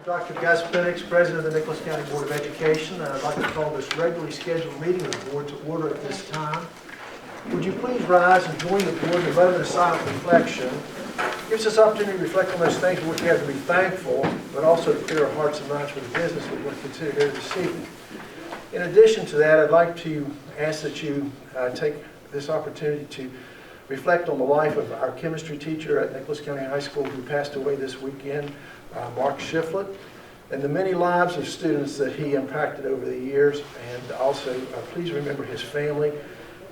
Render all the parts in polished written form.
Dr. Gus Penix, President of the Nicholas County Board of Education. I'd like to call this regularly scheduled meeting of the board to order at this time. Would you please rise and join the board in a moment of silent reflection? It gives us opportunity to reflect on those things for which we have to be thankful, but also to clear our hearts and minds for the business we want to consider here this evening. In addition to that, I'd like to ask that you take this opportunity to reflect on the life of our chemistry teacher at Nicholas County High School who passed away this weekend, Mark Shiflett, and the many lives of students that he impacted over the years. And also, please remember his family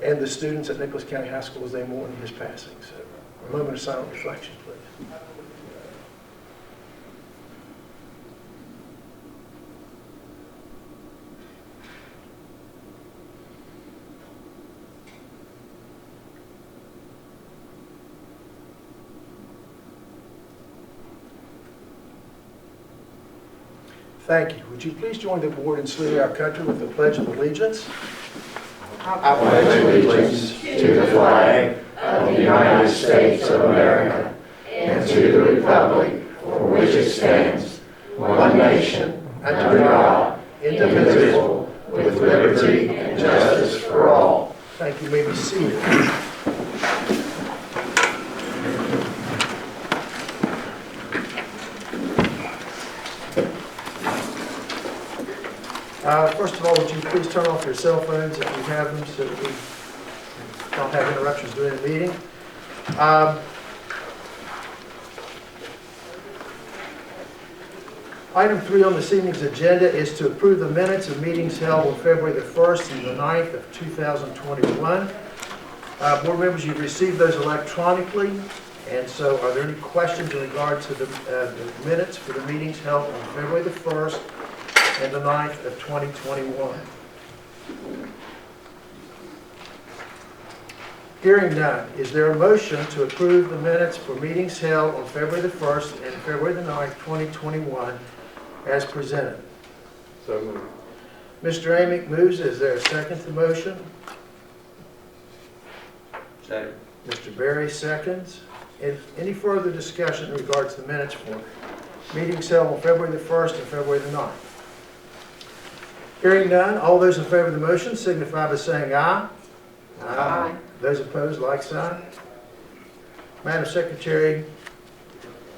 and the students at Nicholas County High School as they mourn his passing. So, a moment of silent reflection, please. Thank you. Would you please join the board in saluting our country with the Pledge of Allegiance? I pledge allegiance to the flag of the United States of America and to the republic for which it stands, one nation, under God, indivisible, with liberty and justice for all. Thank you. You may be seated. First of all, would you please turn off your cell phones if you have them so that we don't have interruptions during the meeting. Item 3 on this evening's agenda is to approve the minutes of meetings held on February the 1st and the 9th of 2021. Board members, you've received those electronically, and so are there any questions in regard to the minutes for the meetings held on February the 1st and the 9th of 2021? Hearing none, is there a motion to approve the minutes for meetings held on February the 1st and February the 9th, 2021 as presented? So moved. Mr. Amick moves. Is there a second to the motion? Second. Mr. Berry seconds. Any further discussion in regards to the minutes for meetings held on February the 1st and February the 9th? Hearing none, all those in favor of the motion signify by saying aye. Aye. Those opposed, like sign. Madam Secretary,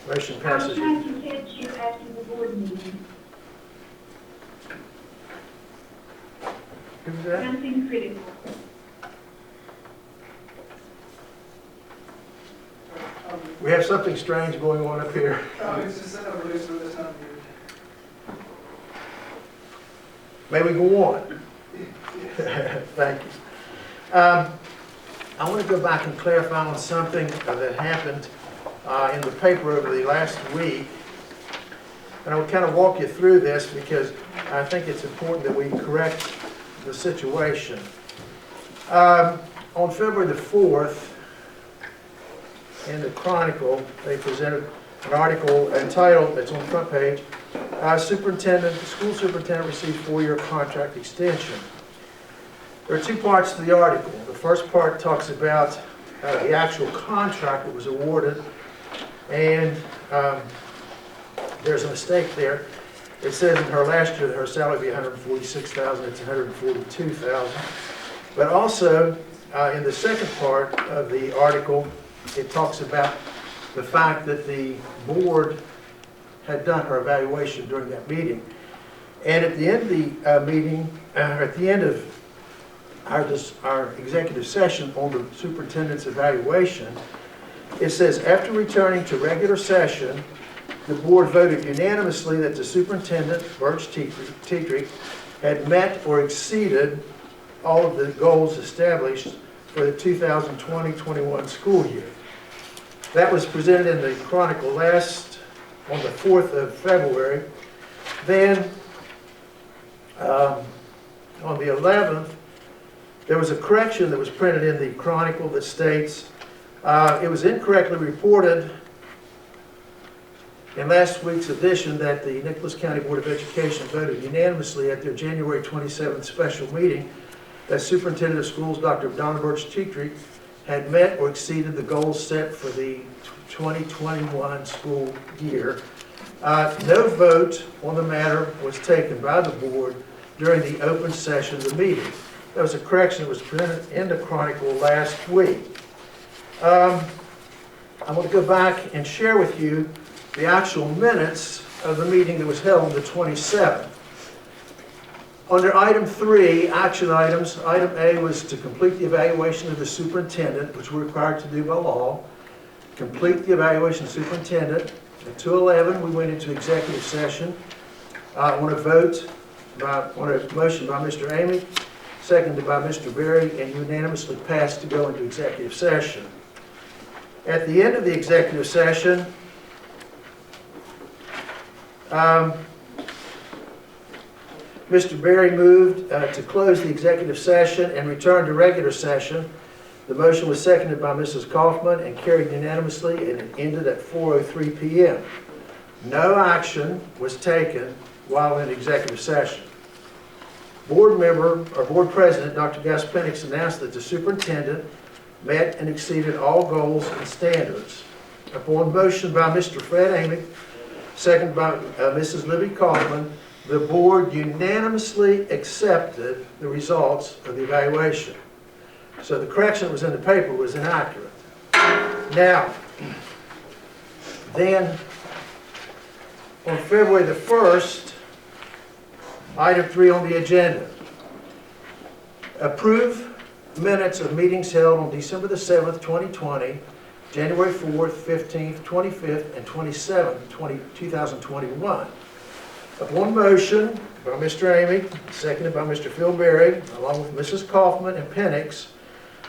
motion I was passes. trying to catch you after the board meeting. Who's that? Something critical. We have something strange going on up here. May we go on? Thank you. I want to go back and clarify on something that happened in the paper over the last week. And I will kind of walk you through this because I think it's important that we correct the situation. On February the 4th, in the Chronicle, they presented an article entitled, that's on the front page, School Superintendent receives 4-year contract extension. There are 2 parts to the article. The first part talks about the actual contract that was awarded, and there's a mistake there. It says in her last year that her salary would be $146,000. It's $142,000. But also, in the second part of the article, it talks about the fact that the board had done her evaluation during that meeting. And at the end of the meeting, at the end of our executive session on the superintendent's evaluation, it says, after returning to regular session, the board voted unanimously that the superintendent, Birch Tetrick, had met or exceeded all of the goals established for the 2020-21 school year. That was presented in the Chronicle on the 4th of February. Then, on the 11th, there was a correction that was printed in the Chronicle that states, it was incorrectly reported in last week's edition that the Nicholas County Board of Education voted unanimously at their January 27th special meeting that Superintendent of Schools Dr. Donna Birch Tetrick had met or exceeded the goals set for the 2021 school year No vote on the matter was taken by the board during the open session of the meeting. That was a correction that was presented in the Chronicle last week. I want to go back and share with you the actual minutes of the meeting that was held on the 27th. Under item 3, action items, item A was to complete the evaluation of the superintendent, which we're required to do by law. Complete the evaluation of the superintendent. At 2:11, we went into executive session. I want a motion by Mr. Amy, seconded by Mr. Berry, and unanimously passed to go into executive session. At the end of the executive session, Mr. Berry moved to close the executive session and return to regular session. The motion was seconded by Mrs. Kaufman and carried unanimously, and it ended at 4:03 p.m. No action was taken while in executive session. Board president, Dr. Gus Penix, announced that the superintendent met and exceeded all goals and standards. Upon motion by Mr. Fred Amick, seconded by Mrs. Libby Kaufman, the board unanimously accepted the results of the evaluation. So the correction that was in the paper was inaccurate. Now, then, on February the 1st, item 3 on the agenda, approve minutes of meetings held on December the 7th, 2020, January 4th, 15th, 25th, and 27th, 2021. Upon motion by Mr. Amy, seconded by Mr. Phil Berry, along with Mrs. Kaufman and Penix,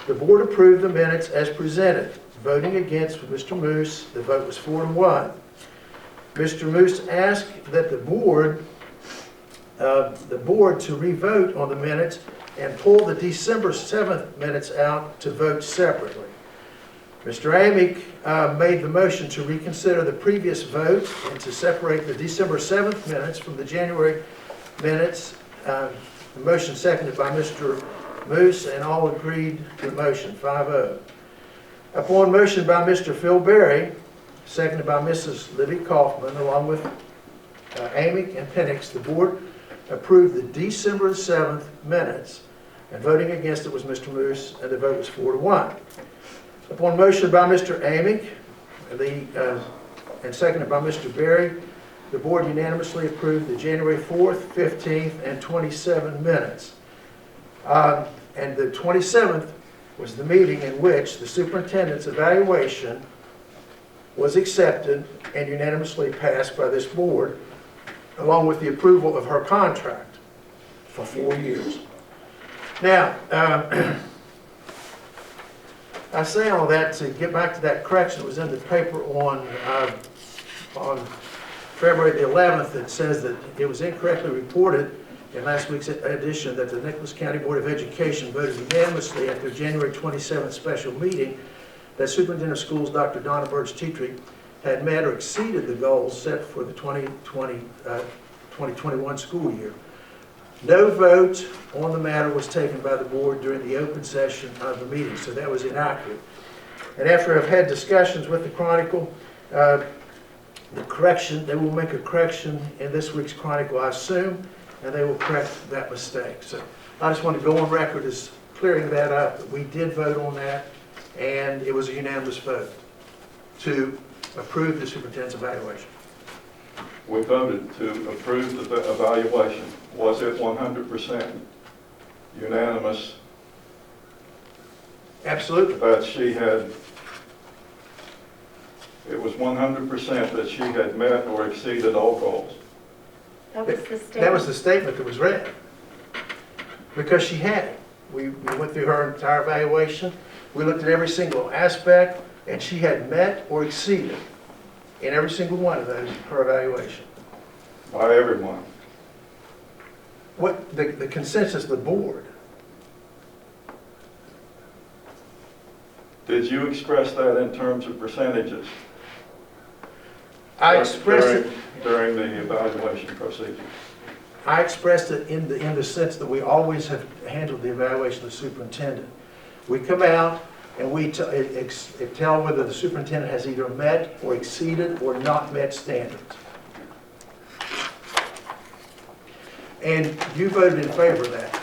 the board approved the minutes as presented. Voting against with Mr. Moose, the vote was 4-1. Mr. Moose asked that the board to re-vote on the minutes and pull the December 7th minutes out to vote separately. Mr. Amick made the motion to reconsider the previous vote and to separate the December 7th minutes from the January minutes. The motion seconded by Mr. Moose, and all agreed to the motion, 5-0. Upon motion by Mr. Phil Berry, seconded by Mrs. Libby Kaufman, along with Amick and Penix, the board approved the December 7th minutes, and voting against it was Mr. Moose, and the vote was 4-1. Upon motion by Mr. Amick and seconded by Mr. Berry, the board unanimously approved the January 4th, 15th, and 27th minutes. And the 27th was the meeting in which the superintendent's evaluation was accepted and unanimously passed by this board, along with the approval of her contract for 4 years. Now, I say all that to get back to that correction that was in the paper on February the 11th. It says that it was incorrectly reported in last week's edition that the Nicholas County Board of Education voted unanimously at their January 27th special meeting that Superintendent of Schools Dr. Donna Burge-Teetry had met or exceeded the goals set for the 2020-2021 school year. No vote on the matter was taken by the board during the open session of the meeting, so that was inaccurate. And after I've had discussions with the Chronicle, they will make a correction in this week's Chronicle, I assume, and they will correct that mistake. So I just want to go on record as clearing that up. We did vote on that, and it was a unanimous vote to approve the superintendent's evaluation. We voted to approve the evaluation. Was it 100% unanimous? Absolutely. That she had, it was 100% that she had met or exceeded all goals. That was the statement. That was the statement that was read. Because she had it. We went through her entire evaluation. We looked at every single aspect, and she had met or exceeded in every single one of those, her evaluation. By everyone. What the consensus of the board. Did you express that in terms of percentages? I expressed it. During the evaluation procedure. I expressed it in the sense that we always have handled the evaluation of the superintendent. We come out and we tell whether the superintendent has either met or exceeded or not met standards. And you voted in favor of that.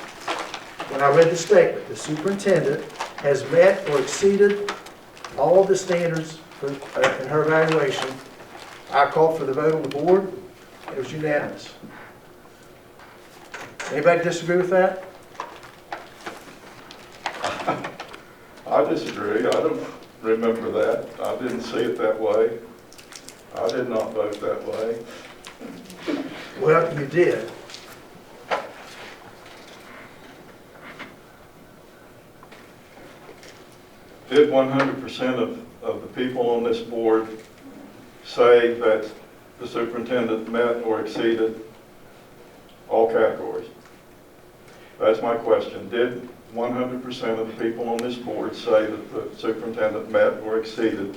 When I read the statement, the superintendent has met or exceeded all the standards in her evaluation. I called for the vote on the board. It was unanimous. Anybody disagree with that? I disagree. I don't remember that. I didn't see it that way. I did not vote that way. Well, you did. Did 100% of the people on this board say that the superintendent met or exceeded all categories? That's my question. Did 100% of the people on this board say that the superintendent met or exceeded?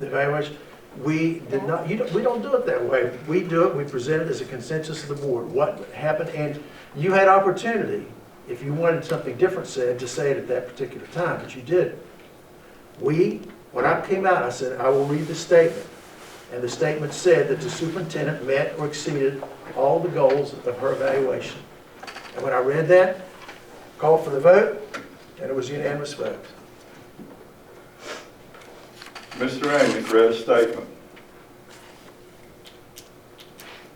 The evaluation, we did not, we don't do it that way. We do it, we present it as a consensus of the board, what happened, and you had opportunity, if you wanted something different said, to say it at that particular time, but you didn't. When I came out, I said, I will read the statement, and the statement said that the superintendent met or exceeded all the goals of her evaluation. And when I read that, called for the vote, and it was a unanimous vote. Mr. Amick read a statement.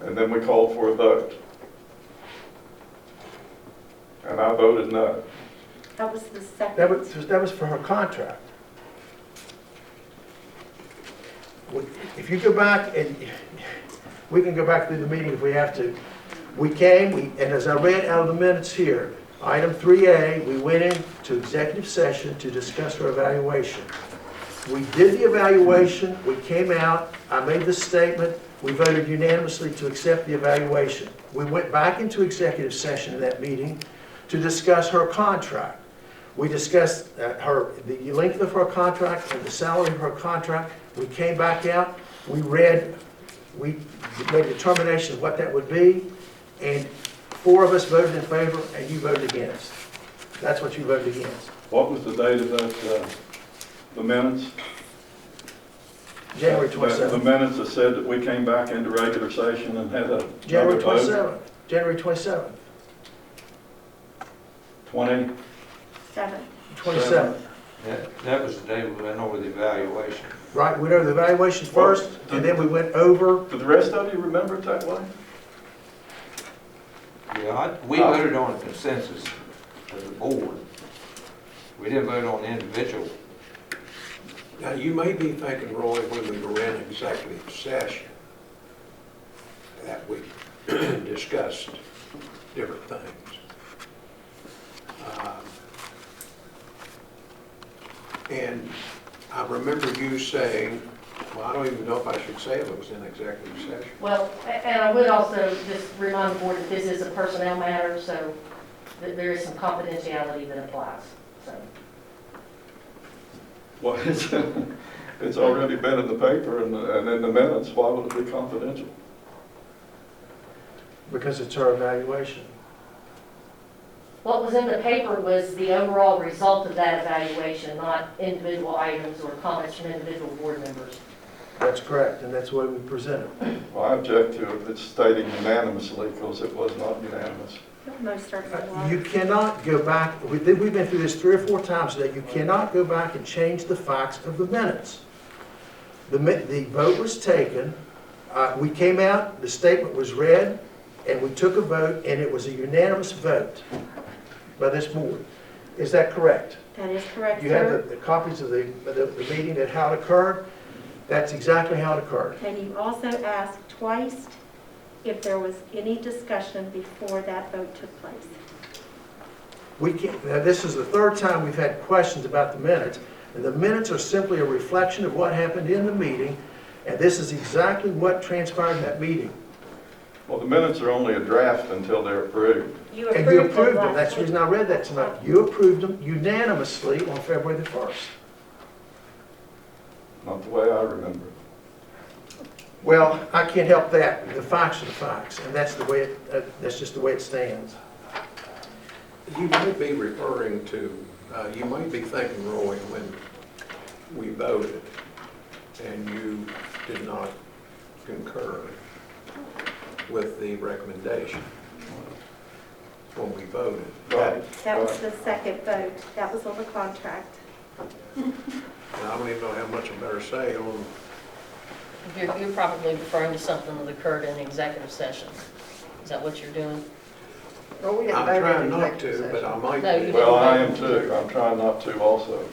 And then we called for a vote. And I voted no. That was the second. That was for her contract. If you go back, and we can go back through the meeting if we have to. We came, and as I read out of the minutes here, item 3A, we went into executive session to discuss her evaluation. We did the evaluation, we came out, I made the statement, we voted unanimously to accept the evaluation. We went back into executive session in that meeting to discuss her contract. We discussed the length of her contract and the salary of her contract. We came back out, we made a determination of what that would be, and 4 of us voted in favor and you voted against. That's what you voted against. What was the date of that, the minutes? January The 27th. minutes that said that we came back into regular session and had a January another vote? 27th. January 27th. 20? 27th. That was the day we went over the evaluation. Right, we went over the evaluation first, and then we went over, Do the rest of you remember it that way? Yeah, we voted on a consensus as a board. We didn't vote on the individual. Now, you may be thinking, Roy, when we were in executive session, that we discussed different things. And I remember you saying, well, I don't even know if I should say it was in executive session. Well, and I would also just remind the board that this is a personnel matter, so there is some confidentiality that applies, so. Well, it's already been in the paper and in the minutes. Why would it be confidential? because it's her evaluation. What was in the paper was the overall result of that evaluation, not individual items or comments from individual board members. That's correct, and that's the way we present it. Well, I object to it. It's stating unanimously because it was not unanimous. Most certainly You was. cannot go back, we've been through this 3 or 4 times today, you cannot go back and change the facts of the minutes. The vote was taken, we came out, the statement was read, and we took a vote, and it was a unanimous vote by this board. Is that correct? That is correct, You have sir. the copies of the meeting that how it occurred? That's exactly how it occurred. And you also asked twice if there was any discussion before that vote took place. We can't, now this is the 3rd time we've had questions about the minutes, and the minutes are simply a reflection of what happened in the meeting, and this is exactly what transpired in that meeting. Well, the minutes are only a draft until they're approved. You And you approved them, last that's the week. reason I read that tonight. You approved them unanimously on February the 1st. Not the way I remember it. Well, I can't help that, the facts are the facts, and that's the way, that's just the way it stands. You might be referring to, you might be thinking, Roy, when we voted and you did not concur with the recommendation when we voted. Right. That was the second vote. That was on the contract. And I don't even know how much I better say on, You're probably referring to something that occurred in executive session. Is that what you're doing? Well, we I'm didn't vote in trying not executive to, but I session. might No, you be. Well, I am too. I'm trying not to also.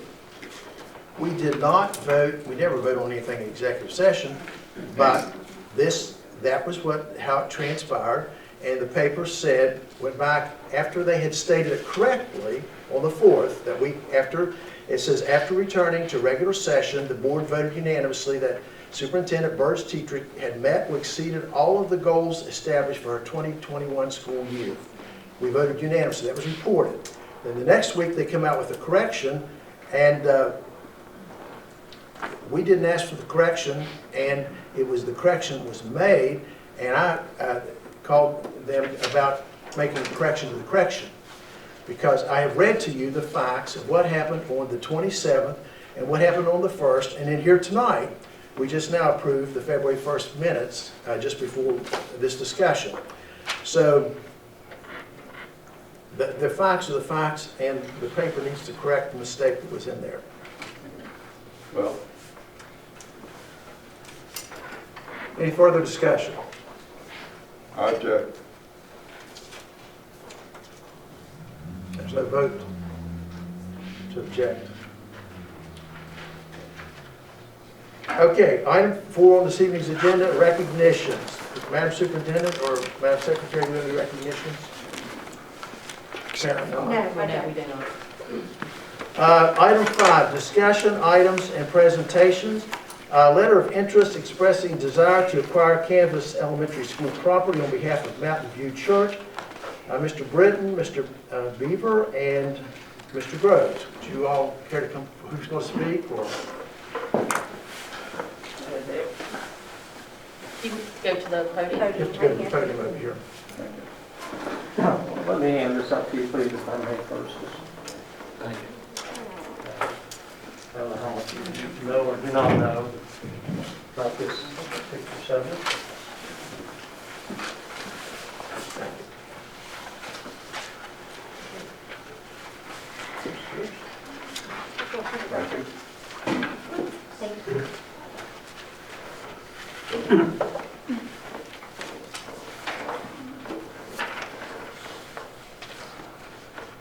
We did not vote, we never voted on anything in executive session, but that was how it transpired. And the paper said, went back, after they had stated it correctly on the 4th, that it says, after returning to regular session, the board voted unanimously that Superintendent Burge Tetrick had met or exceeded all of the goals established for her 2021 school year. We voted unanimously, that was reported. Then the next week, they come out with a correction, and we didn't ask for the correction, and the correction was made, and I called them about making a correction to the correction. Because I have read to you the facts of what happened on the 27th and what happened on the 1st, and then here tonight, we just now approved the February 1st minutes just before this discussion. So the facts are the facts, and the paper needs to correct the mistake that was in there. Well, Any further discussion? I object. There's no vote to object. Okay, item 4 on this evening's agenda, recognitions. Madam Superintendent or Madam Secretary, do you have any recognitions? Apparently not. No, I No, we don't. do not. Item 5, discussion items and presentations. Letter of interest expressing desire to acquire Canvas Elementary School property on behalf of Mountain View Church. Mr. Britton, Mr. Beaver, and Mr. Groves. Would you all care to come, who's going to speak, or? You can go to the podium. You have to go to the podium over here. Let me hand this up to you, please, if I may first. Thank you. I don't know how much you know or do not know about this particular subject. Thank you.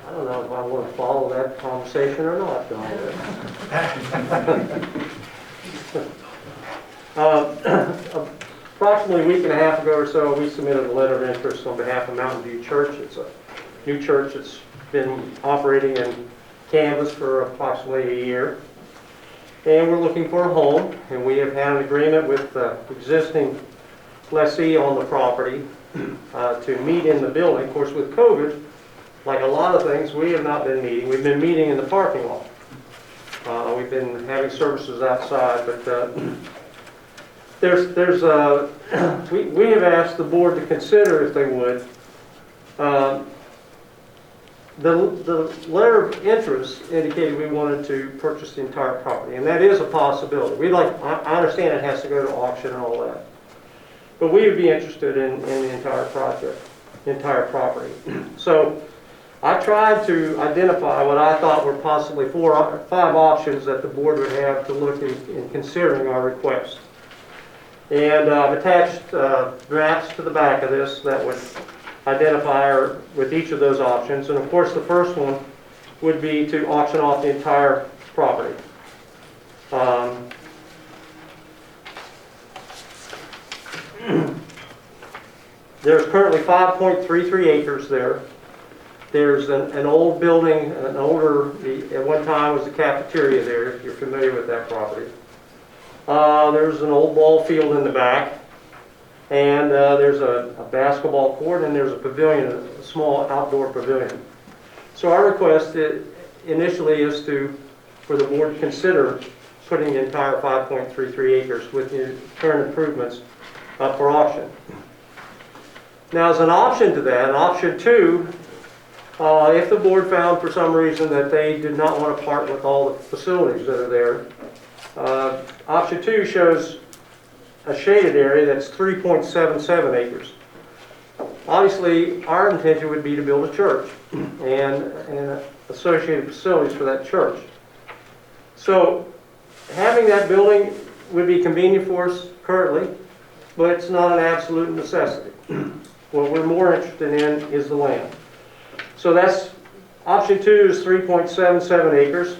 I don't know if I want to follow that conversation or not, John. Approximately a week and a half ago or so, we submitted a letter of interest on behalf of Mountain View Church. It's a new church that's been operating in Canvas for approximately a year. And we're looking for a home, and we have had an agreement with the existing lessee on the property to meet in the building. Of course, with COVID, like a lot of things, we have not been meeting. We've been meeting in the parking lot. We've been having services outside, but we have asked the board to consider, if they would, the letter of interest indicated we wanted to purchase the entire property, and that is a possibility. I understand it has to go to auction and all that, but we would be interested in the entire project, the entire property. So I tried to identify what I thought were possibly 4 or 5 options that the board would have to look in considering our request. And I've attached maps to the back of this that would identify with each of those options. And of course, the first one would be to auction off the entire property. There's currently 5.33 acres there. There's an old building, at one time was the cafeteria there, if you're familiar with that property. There's an old ball field in the back, and there's a basketball court, and there's a pavilion, a small outdoor pavilion. So our request initially is for the board to consider putting the entire 5.33 acres with the current improvements up for auction. Now, as an option to that, option 2, if the board found for some reason that they did not want to part with all the facilities that are there, option 2 shows a shaded area that's 3.77 acres. obviously, our intention would be to build a church and associated facilities for that church. So having that building would be convenient for us currently, but it's not an absolute necessity. What we're more interested in is the land. So that's, option 2 is 3.77 acres.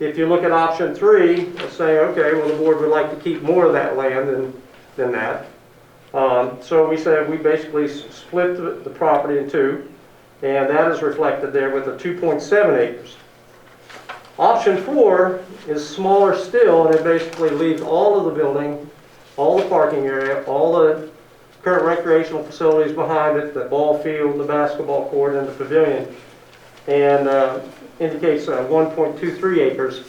If you look at option 3, it's saying, okay, well, the board would like to keep more of that land than that. So we said we basically split the property in two, and that is reflected there with the 2.7 acres. Option 4 is smaller still, and it basically leaves all of the building, all the parking area, all the current recreational facilities behind it, the ball field, the basketball court, and the pavilion, and indicates 1.23 acres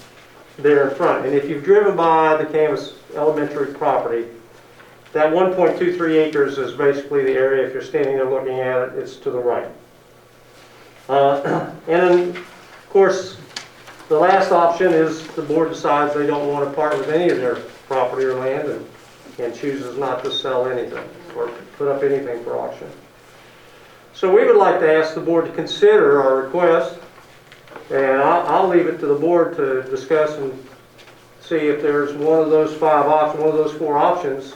there in front. And if you've driven by the Canvas Elementary property, that 1.23 acres is basically the area, if you're standing there looking at it, it's to the right. And then, of course, the last option is the board decides they don't want to part with any of their property or land and chooses not to sell anything or put up anything for auction. So we would like to ask the board to consider our request, and I'll leave it to the board to discuss and see if there's one of those four options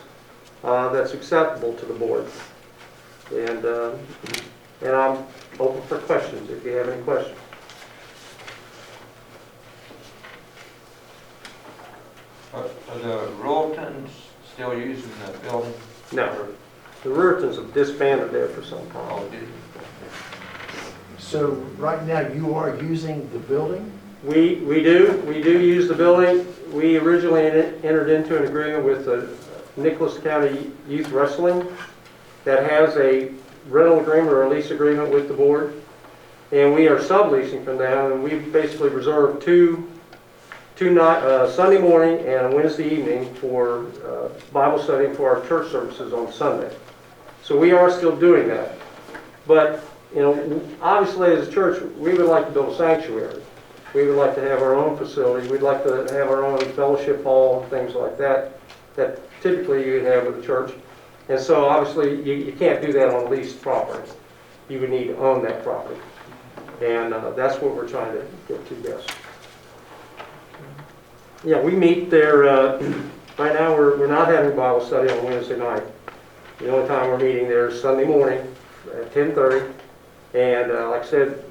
that's acceptable to the board. And I'm open for questions if you have any questions. Are the Royaltons still using the building? No, the Ruritons have disbanded there for some time. Oh, did So right now, you are using the building? We do use the building. We originally entered into an agreement with the Nicholas County Youth Wrestling that has a rental agreement or a lease agreement with the board, and we are subleasing from them, and we basically reserved two Sunday morning and a Wednesday evening for Bible study for our church services on Sunday. So we are still doing that. But, you know, obviously as a church, we would like to build a sanctuary. We would like to have our own facility. We'd like to have our own fellowship hall and things like that, that typically you would have with a church. And so obviously you can't do that on leased property. You would need to own that property. And that's what we're trying to get to, yes. Yeah, we meet there, right now we're not having Bible study on Wednesday night. The only time we're meeting there is Sunday morning at 10:30. And like I said,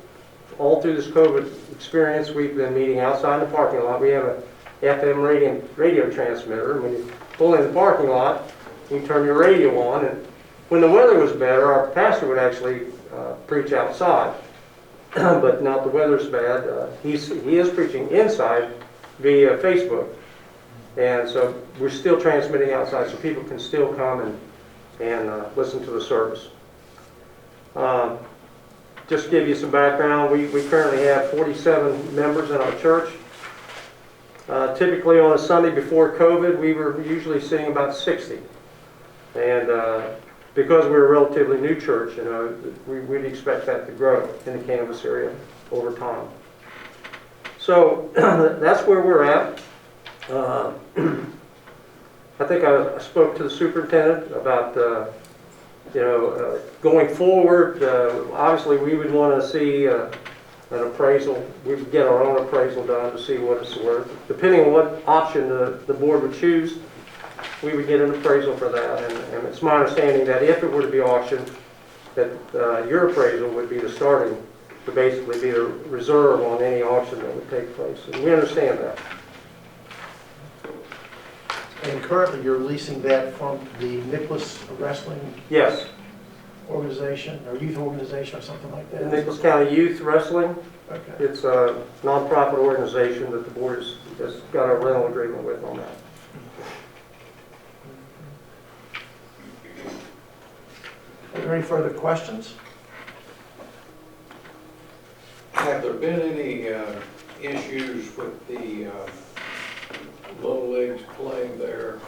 all through this COVID experience, we've been meeting outside the parking lot. We have a FM radio transmitter. When you pull in the parking lot, you turn your radio on. And when the weather was better, our pastor would actually preach outside. But now the weather's bad. He is preaching inside via Facebook. And so we're still transmitting outside so people can still come and listen to the service. Just to give you some background, we currently have 47 members in our church. Typically on a Sunday before COVID, we were usually sitting about 60. And because we're a relatively new church, you know, we'd expect that to grow in the Canvas area over time. So that's where we're at. I think I spoke to the superintendent about going forward. Obviously, we would want to see an appraisal. We would get our own appraisal done to see what it's worth. Depending on what option the board would choose, we would get an appraisal for that. And it's my understanding that if it were to be auctioned, that your appraisal would be the starting, to basically be the reserve on any auction that would take place. And we understand that. And currently, you're leasing that from the Nicholas Wrestling Yes, organization, or youth organization, or something like the that? Nicholas County Youth Wrestling. Okay. It's a nonprofit organization that the board has got a rental agreement with on that. Are there any further questions? Have there been any issues with the Little Leagues playing there,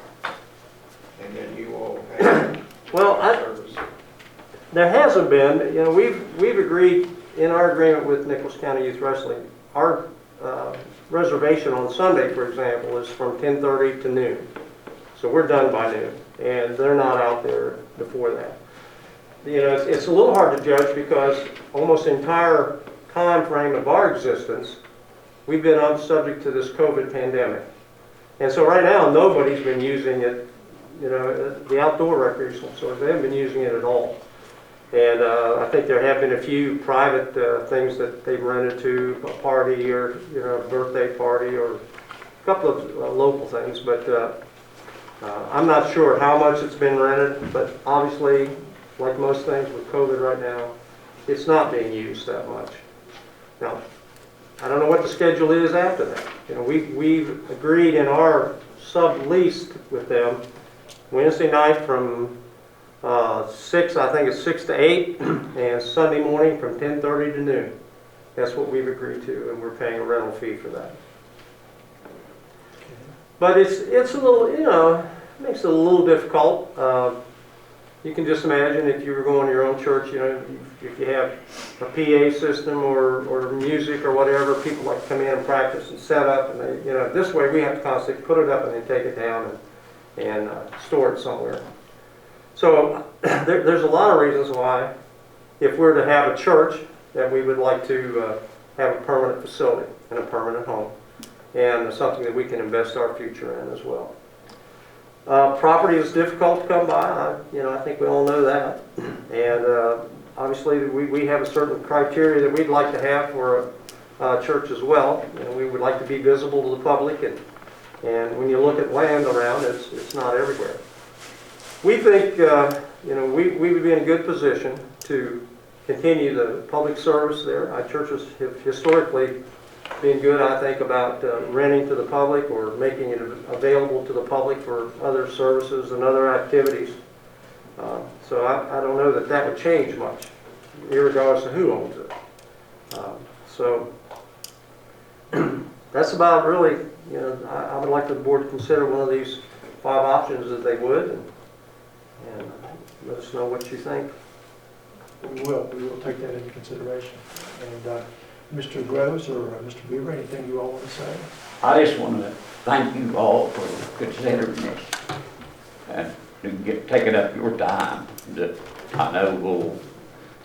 and then you all have Well, service? there hasn't been. You know, we've agreed in our agreement with Nicholas County Youth Wrestling. Our reservation on Sunday, for example, is from 10:30 to noon. So we're done by noon, and they're not out there before that. you know, it's a little hard to judge because almost the entire time frame of our existence, we've been subject to this COVID pandemic. And so right now, nobody's been using it, you know, the outdoor recreational stores, they haven't been using it at all. And I think there have been a few private things that they've rented to, a party or, you know, a birthday party or a couple of local things. But I'm not sure how much it's been rented, but obviously, like most things with COVID right now, it's not being used that much. Now, I don't know what the schedule is after that. You know, we've agreed in our sublease with them Wednesday night from 6, I think it's 6 to 8, and Sunday morning from 10:30 to noon. That's what we've agreed to, and we're paying a rental fee for that. But it's a little, you know, it makes it a little difficult. You can just imagine if you were going to your own church, you know, if you have a PA system or music or whatever, people like to come in and practice and set up, and they, you know, this way we have to constantly put it up and then take it down and store it somewhere. So there's a lot of reasons why, if we're to have a church, that we would like to have a permanent facility and a permanent home, and something that we can invest our future in as well. Property is difficult to come by. I think we all know that. And obviously, we have a certain criteria that we'd like to have for a church as well. You know, we would like to be visible to the public, and when you look at land around, it's not everywhere. We think we would be in a good position to continue the public service there. Our churches have historically been good, I think, about renting to the public or making it available to the public for other services and other activities. So I don't know that would change much, regardless of who owns it. So that's about really, I would like the board to consider one of these 5 options that they would, and let us know what you think. We will take that into consideration. And Mr. Groves or Mr. Beaver, anything you all want to say? I just want to thank you all for considering this and taking up your time that I know will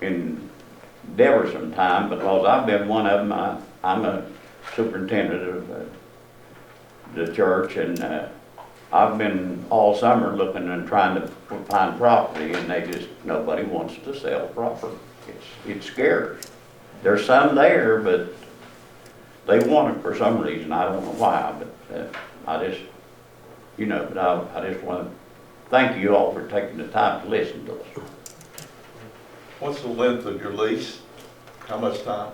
endeavor some time, because I've been one of them. I'm a superintendent of the church, and I've been all summer looking and trying to find property, and nobody wants to sell property. It's scarce. There's some there, but they want it for some reason. I don't know why, but I just want to thank you all for taking the time to listen to us. What's the length of your lease? How much time?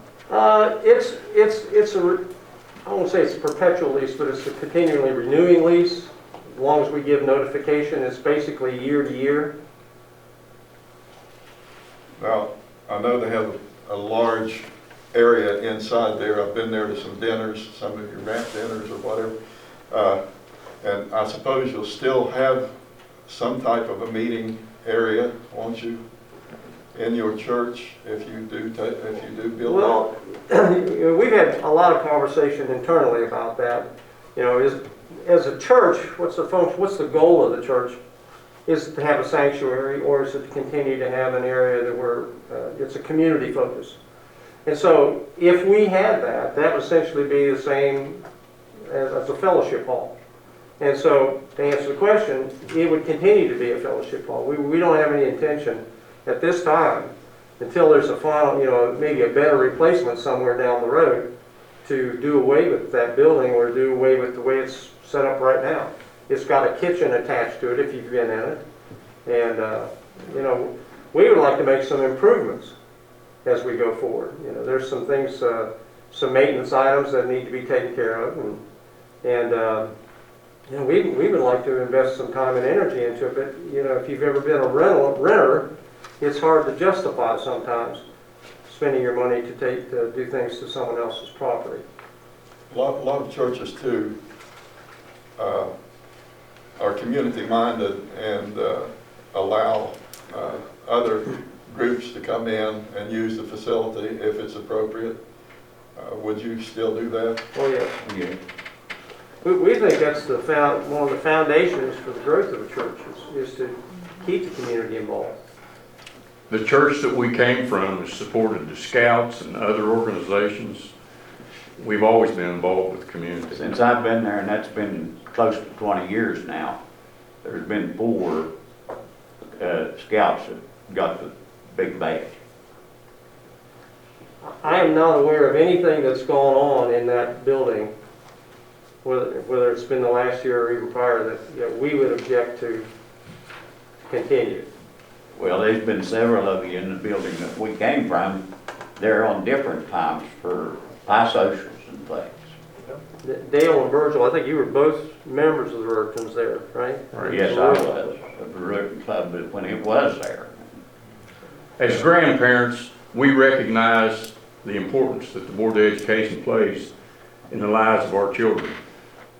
It's I won't say it's a perpetual lease, but it's a continually renewing lease. As long as we give notification, it's basically year to year. Well, I know they have a large area inside there. I've been there to some dinners, some of your ranch dinners or whatever. And I suppose you'll still have some type of a meeting area, won't you, in your church if you do build Well, we've had a lot of conversation internally about that. As a church, what's the goal of the church? Is it to have a sanctuary, or is it to continue to have an area that where it's a community focus? And so if we had that would essentially be the same as a fellowship hall. And so to answer the question, it would continue to be a fellowship hall. We don't have any intention at this time, until there's a final, maybe a better replacement somewhere down the road, to do away with that building or do away with the way it's set up right now. It's got a kitchen attached to it if you've been in it. And, we would like to make some improvements as we go forward. There's some things, some maintenance items that need to be taken care of. And we would like to invest some time and energy into it. But, if you've ever been a renter, it's hard to justify sometimes spending your money to do things to someone else's property. A lot of churches too are community-minded and allow other groups to come in and use the facility if it's appropriate. Would you still do that? Oh, yes. Yeah. We think that's one of the foundations for the growth of a church is to keep the community involved. the church that we came from has supported the Scouts and other organizations. We've always been involved with the community. Since I've been there, and that's been close to 20 years now, there's been 4 scouts that got the big badge. I am not aware of anything that's gone on in that building, whether it's been the last year or even prior, that we would object to continue. Well, there's been several of you in the building that we came from. They're on different times for pie socials and things. Dale and Virgil, I think you were both members of the Rotarians there, right? Yes, I was of the Rotary Club when it was there. As grandparents, we recognize the importance that the Board of Education plays in the lives of our children.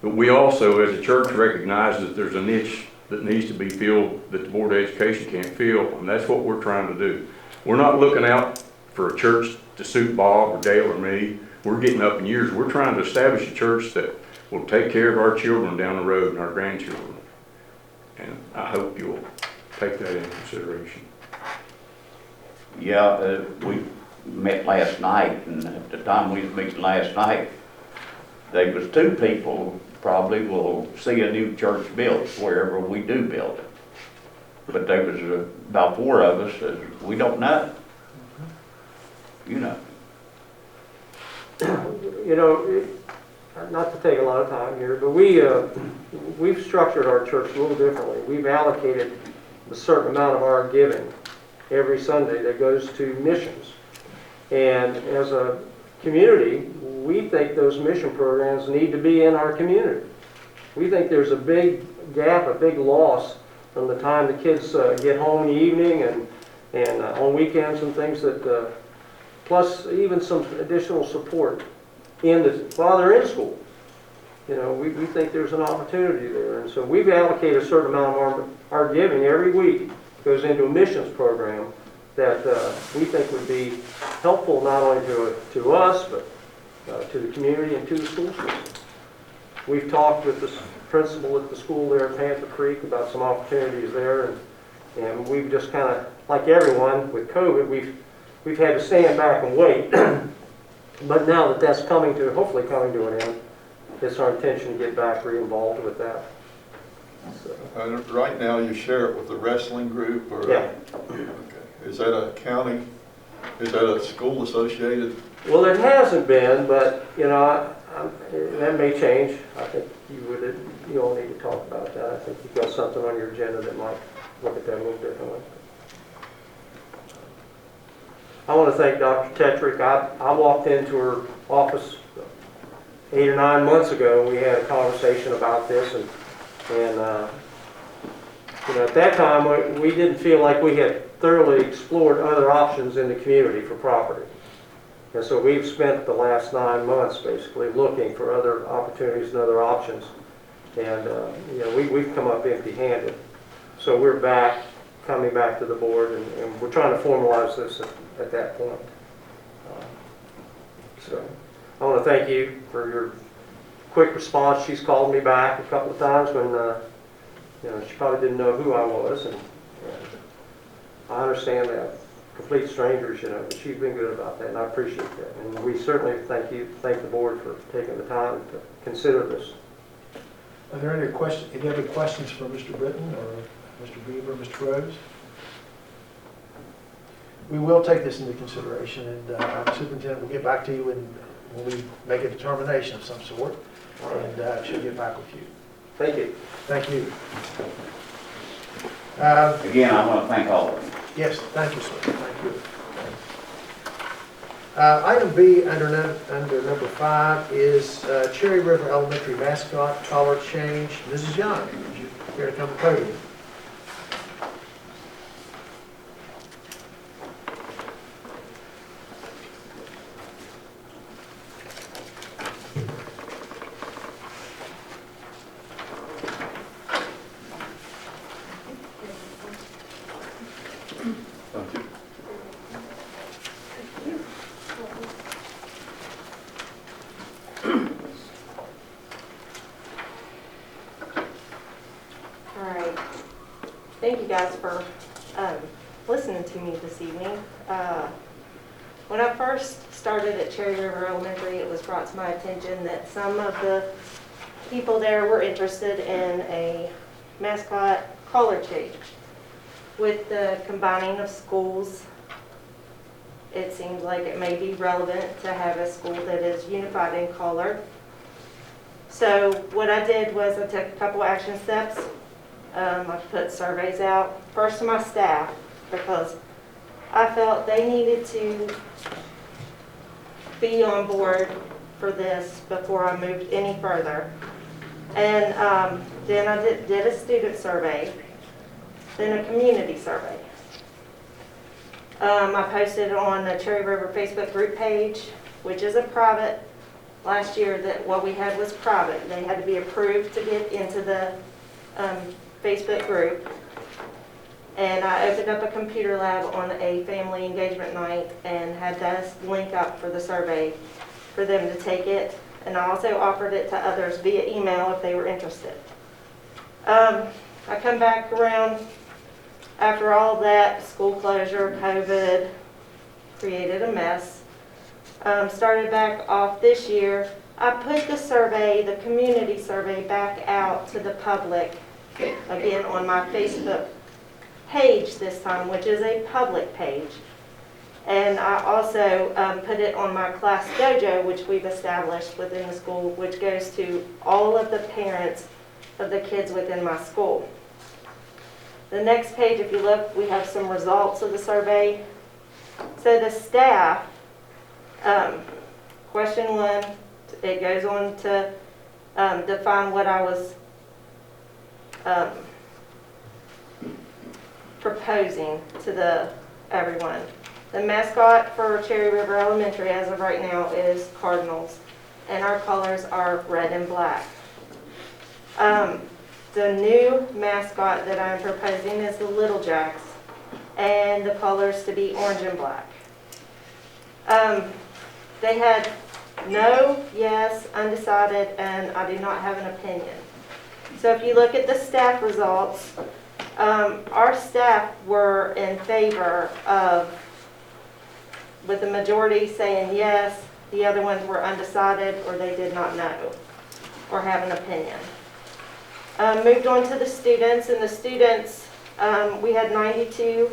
But we also, as a church, recognize that there's a niche that needs to be filled that the Board of Education can't fill, and that's what we're trying to do. We're not looking out for a church to suit Bob or Dale or me. We're getting up in years. We're trying to establish a church that will take care of our children down the road and our grandchildren. And I hope you'll take that into consideration. Yeah, we met last night, and at the time we was meeting last night, there was 2 people probably will see a new church built wherever we do build it. But there was about 4 of us that we don't know. You know. You know, not to take a lot of time here, but we've structured our church a little differently. We've allocated a certain amount of our giving every Sunday that goes to missions. And as a community, we think those mission programs need to be in our community. We think there's a big gap, a big loss from the time the kids get home in the evening and on weekends and things that, plus even some additional support while they're in school. You know, we think there's an opportunity there. And so we've allocated a certain amount of our giving every week goes into a missions program that we think would be helpful not only to us, but to the community and to the school system. We've talked with the principal at the school there at Panther Creek about some opportunities there, and we've just kind of, like everyone with COVID, we've had to stand back and wait. But now that that's hopefully coming to an end, it's our intention to get back re-involved with that. So. Right now, you share it with the wrestling group, or? Yeah. Okay. Is that a county, is that a school associated? Well, it hasn't been, but, you know, that may change. I think you all need to talk about that. I think you've got something on your agenda that might look at that a little differently. I want to thank Dr. Tetrick. I walked into her office 8 or 9 months ago, and we had a conversation about this, and you know, at that time, we didn't feel like we had thoroughly explored other options in the community for property. And so we've spent the last 9 months basically looking for other opportunities and other options. And you know, we've come up empty-handed. So we're coming back to the board, and we're trying to formalize this at that point. So I want to thank you for your quick response. She's called me back a couple of times when you know, she probably didn't know who I was, and I understand that. Complete strangers, you know, but she's been good about that, and I appreciate that. And we certainly thank the board for taking the time to consider this. Are there any other questions for Mr. Britton or Mr. Beaver or Mr. Rose? We will take this into consideration, and our superintendent will get back to you when we make a determination of some sort, and she'll get back with you. Thank you. Thank you. Again, I want to thank all of you. Yes, thank you, sir. Thank you. Item B under number 5 is Cherry River Elementary mascot collar change. Mrs. Young, would you care to come to the podium? Thank you guys for listening to me this evening. When I first started at Cherry River Elementary, it was brought to my attention that some of the people there were interested in a mascot color change. With the combining of schools, it seems like it may be relevant to have a school that is unified in color. So what I did was I took a couple action steps. I put surveys out, first to my staff, because I felt they needed to be on board for this before I moved any further. And then I did a student survey, then a community survey. I posted on the Cherry River Facebook group page, which is a private. Last year, that what we had was private. They had to be approved to get into the Facebook group. And I opened up a computer lab on a family engagement night and had this link up for the survey for them to take it. And I also offered it to others via email if they were interested. I come back around after all of that, school closure, COVID, created a mess. Started back off this year. I put the survey, the community survey, back out to the public, again on my Facebook page this time, which is a public page. And I also put it on my Class Dojo, which we've established within the school, which goes to all of the parents of the kids within my school. The next page, if you look, we have some results of the survey. So the staff, question 1, it goes on to define what I was proposing to everyone. The mascot for Cherry River Elementary as of right now is Cardinals, and our colors are red and black. The new mascot that I'm proposing is the Little Jacks, and the colors to be orange and black. They had no, yes, undecided, and I do not have an opinion. So if you look at the staff results, our staff were in favor of, with the majority saying yes, the other ones were undecided or they did not know or have an opinion. Moved on to the students, and the students, we had 92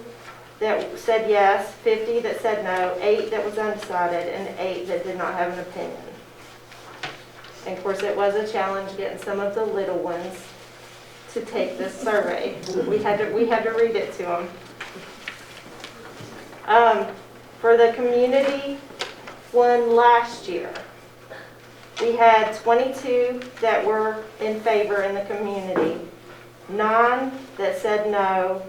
that said yes, 50 that said no, 8 that was undecided, and 8 that did not have an opinion. And of course, it was a challenge getting some of the little ones to take this survey. We had to read it to them. For the community one last year, we had 22 that were in favor in the community, 9 that said no,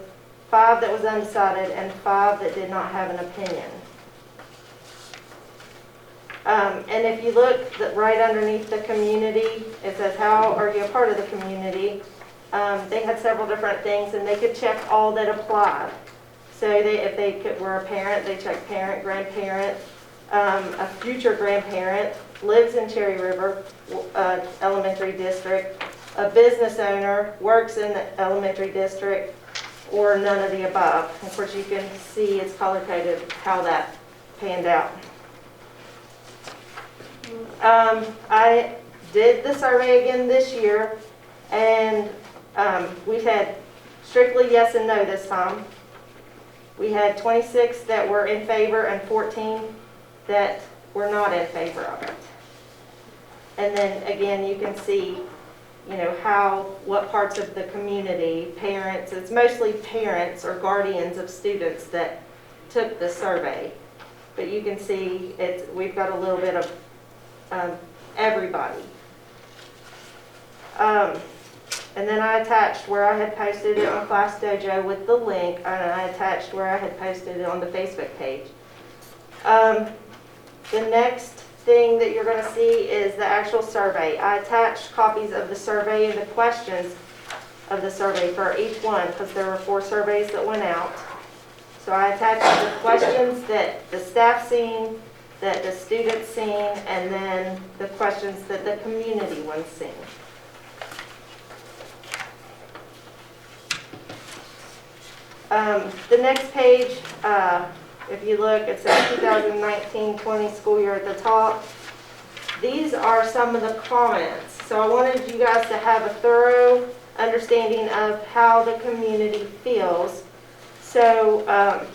5 that was undecided, and 5 that did not have an opinion. And if you look right underneath the community, it says, how are you a part of the community? They had several different things, and they could check all that applied. So if they were a parent, they checked parent, grandparent, a future grandparent, lives in Cherry River Elementary District, a business owner, works in the elementary district, or none of the above. Of course, you can see it's color-coded how that panned out. I did the survey again this year, and we've had strictly yes and no this time. We had 26 that were in favor and 14 that were not in favor of it. And then again, you can see, what parts of the community, parents, it's mostly parents or guardians of students that took the survey. But you can see we've got a little bit of everybody. And then I attached where I had posted it on Class Dojo with the link, and I attached where I had posted it on the Facebook page. The next thing that you're going to see is the actual survey. I attached copies of the survey and the questions of the survey for each one, because there were 4 surveys that went out. So I attached the questions that the staff seen, that the students seen, and then the questions that the community ones seen. The next page, if you look, it says 2019-20 school year at the top. These are some of the comments. So I wanted you guys to have a thorough understanding of how the community feels. So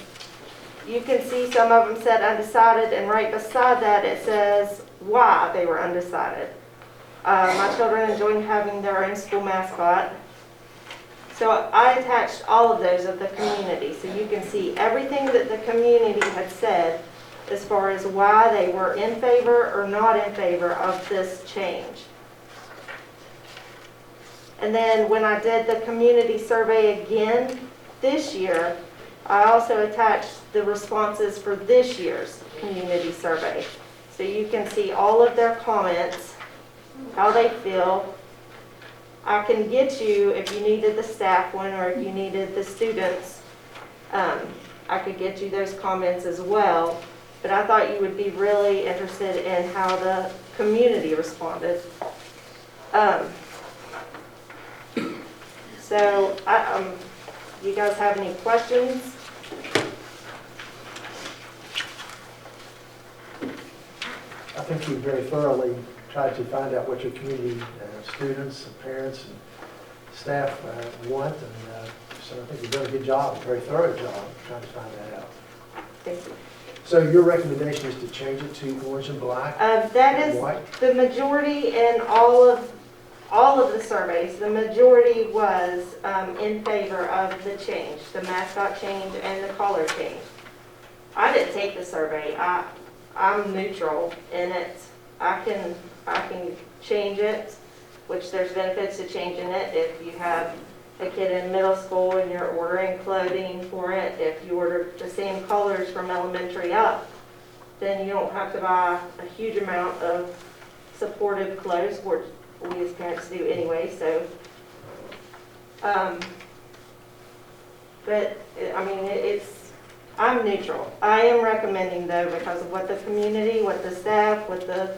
you can see some of them said undecided, and right beside that it says why they were undecided. My children enjoy having their own school mascot. So I attached all of those of the community, so you can see everything that the community had said as far as why they were in favor or not in favor of this change. And then when I did the community survey again this year, I also attached the responses for this year's community survey. So you can see all of their comments, how they feel. I can get you, if you needed the staff one or if you needed the students, I could get you those comments as well. But I thought you would be really interested in how the community responded. So, you guys have any questions? I think you very thoroughly tried to find out what your community, students, and parents, and staff want, and so I think you've done a good job, a very thorough job of trying to find that out. Thank you. So your recommendation is to change it to orange and black? That is White? the majority in all of the surveys. The majority was in favor of the change, the mascot change and the collar change. I didn't take the survey. I'm neutral in it. I can change it, which there's benefits to changing it. If you have a kid in middle school and you're ordering clothing for it, if you order the same colors from elementary up, then you don't have to buy a huge amount of supportive clothes, which we as parents do anyway, so. But, I mean, I'm neutral. I am recommending though, because of what the community, what the staff, what the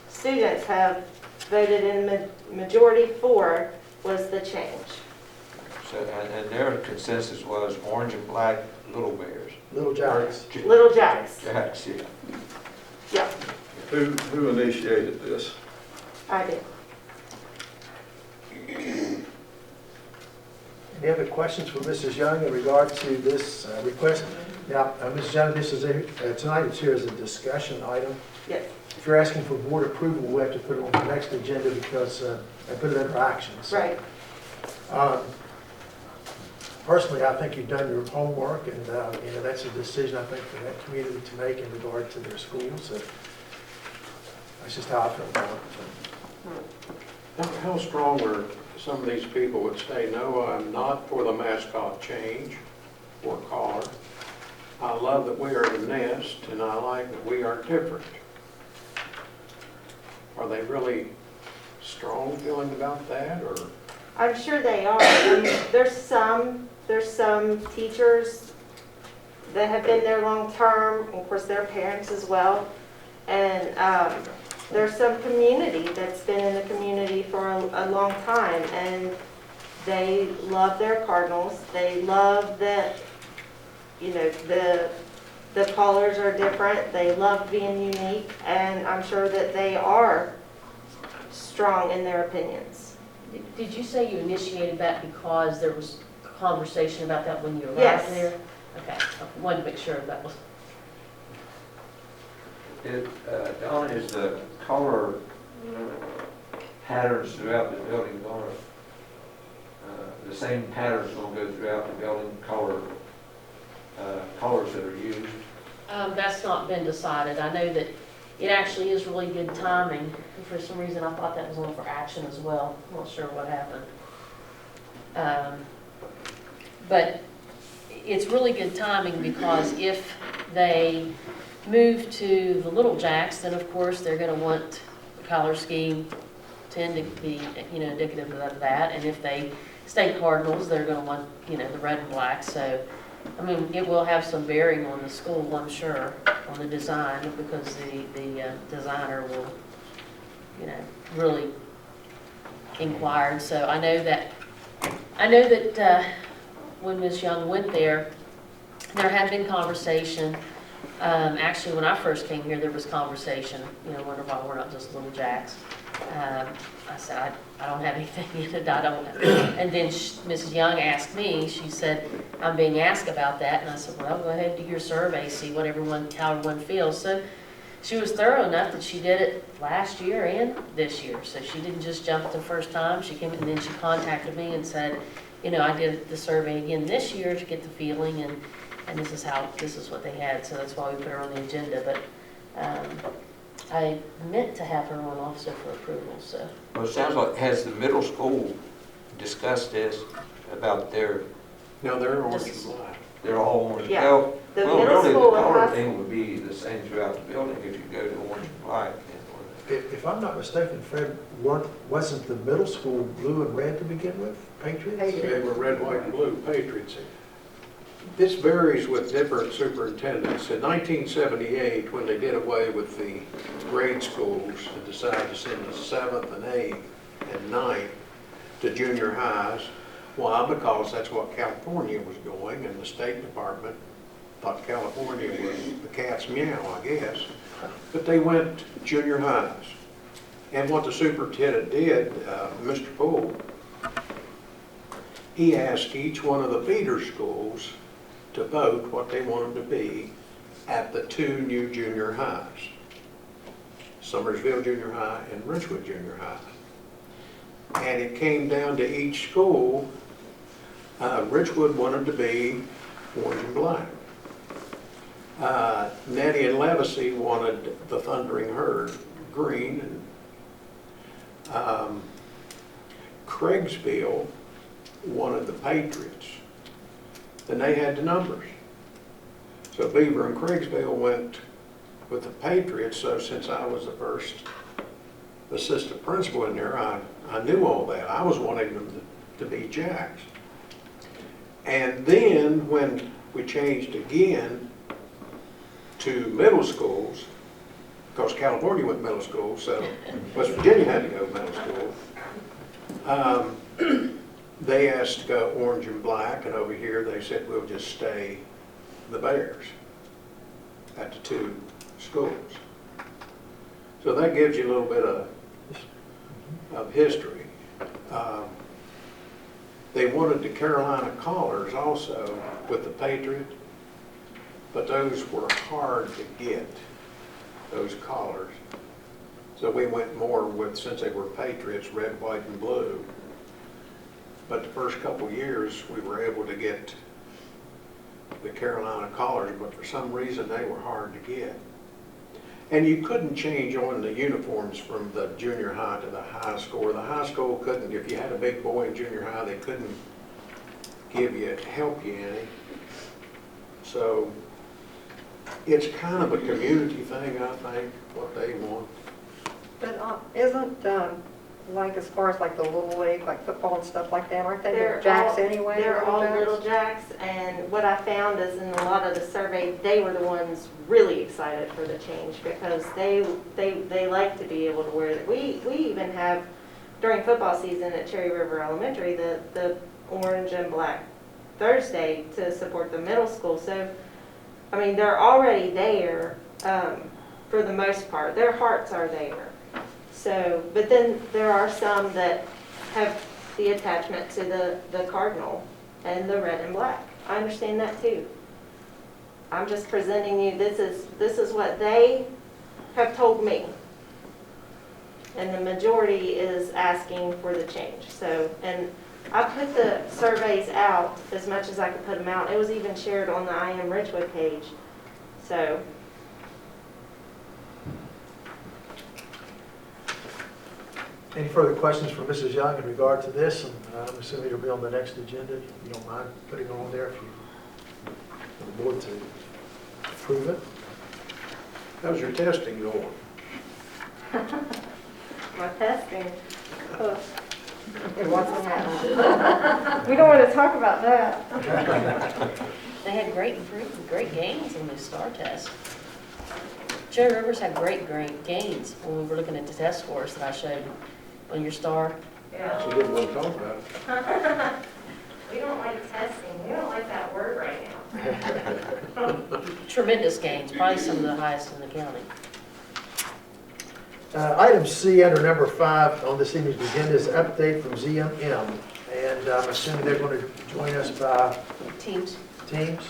students have voted in majority for, was the change. So, and their consensus was orange and black Little Bears. Little Jacks. Little Jacks. Jacks, yeah. Yeah, Who initiated this? I did. Any other questions for Mrs. Young in regard to this request? Now, Mrs. Young, this is tonight it's here as a discussion item. Yes. If you're asking for board approval, we have to put it on the next agenda because I put it under action. So, Right. personally, I think you've done your homework, and that's a decision I think for that community to make in regard to their schools. So that's just how I feel about it. How strong are some of these people would say, no, I'm not for the mascot change or collar. I love that we are the nest, and I like that we are different. Are they really strong feeling about that, or? I'm sure they are. I mean, there's some teachers that have been there long term, of course their parents as well. And there's some community that's been in the community for a long time, and they love their Cardinals. They love that, you know, the colors are different. They love being unique, and I'm sure that they are strong in their opinions. Did you say you initiated that because there was conversation about that when you arrived Yes. there? Okay, I wanted to make sure that was. Dawn, is the color patterns throughout the building going the same patterns going to go throughout the building, colors that are used? That's not been decided. I know that it actually is really good timing. For some reason, I thought that was on for action as well. I'm not sure what happened. But it's really good timing because if they move to the Little Jacks, then of course they're going to want the color scheme tend to be, you know, indicative of that. And if they stay Cardinals, they're going to want, you know, the red and black. So, I mean, it will have some bearing on the school, I'm sure, on the design, because the designer will, you know, really inquire. So I know that when Ms. Young went there, there had been conversation. Actually, when I first came here, there was conversation, wonder why we're not just Little Jacks. I said, I don't have anything in it, I don't. And then Mrs. Young asked me, she said, I'm being asked about that, and I said, well, go ahead, do your survey, see what how everyone feels. So she was thorough enough that she did it last year and this year, so she didn't just jump the first time. She came and then she contacted me and said, I did the survey again this year to get the feeling, and this is what they had, so that's why we put her on the agenda. But I meant to have her on also for approval, so. Well, it sounds like, has the middle school discussed this about No, they're orange and black. they're all orange? Yeah. Well, The well, middle really, school the and color high thing would be the same throughout the building if you go to orange and black. If I'm not mistaken, Fred, wasn't the middle school blue and red to begin with, Patriots? They were red, white, and blue, Patriots. This varies with different superintendents. In 1978, when they did away with the grade schools and decided to send the 7th and 8th and 9th to junior highs, why? Because that's what California was doing, and the State Department thought California was the cat's meow, I guess. But they went junior highs. And what the superintendent did, Mr. Poole, he asked each one of the feeder schools to vote what they wanted to be at the 2 new junior highs, Summersville Junior High and Ridgewood Junior High. And it came down to each school. Ridgewood wanted to be orange and black. Nettie and Levacy wanted the Thundering Herd green. And Craigsville wanted the Patriots. And they had the numbers. So Beaver and Craigsville went with the Patriots. So since I was the first assistant principal in there, I knew all that. I was wanting them to be Jacks. And then when we changed again to middle schools, because California went middle school, so West Virginia had to go middle school. They asked to go orange and black, and over here they said we'll just stay the Bears at the 2 schools. So that gives you a little bit of history. They wanted the Carolina Collars also with the Patriot, but those were hard to get, those collars. So we went more with, since they were Patriots, red, white, and blue. But the first couple years, we were able to get the Carolina collars, but for some reason, they were hard to get. And you couldn't change on the uniforms from the junior high to the high school. The high school couldn't, if you had a big boy in junior high, they couldn't help you any. So it's kind of a community thing, I think, what they want. But isn't, like as far as like the Little League, like football and stuff like that, aren't they They're little Jacks all- anyway? They're all Jacks? Little Jacks, and what I found is in a lot of the survey, they were the ones really excited for the change because they like to be able to wear it. We even have, during football season at Cherry River Elementary, the orange and black Thursday to support the middle school. So, I mean, they're already there for the most part. Their hearts are there. So, but then there are some that have the attachment to the cardinal and the red and black. I understand that too. I'm just presenting you, this is what they have told me. And the majority is asking for the change. So, and I put the surveys out as much as I could put them out. It was even shared on the I Am Ridgewood page. So. Any further questions for Mrs. Young in regard to this? And I'm assuming it'll be on the next agenda. If you don't mind putting it on there for the board to approve it. How's your testing going? My testing. It wasn't happening. We don't want to talk about that. They had great improvement, great gains on the STAR test. Cherry Rivers had great gains when we were looking at the test scores that I showed you on your STAR. She didn't want to talk about it. We don't like testing, we don't like that word right now. Tremendous gains, probably some of the highest in the county. Item C under number 5 on this evening's agenda is update from ZMM. And I'm assuming they're going to join us by Teams. teams.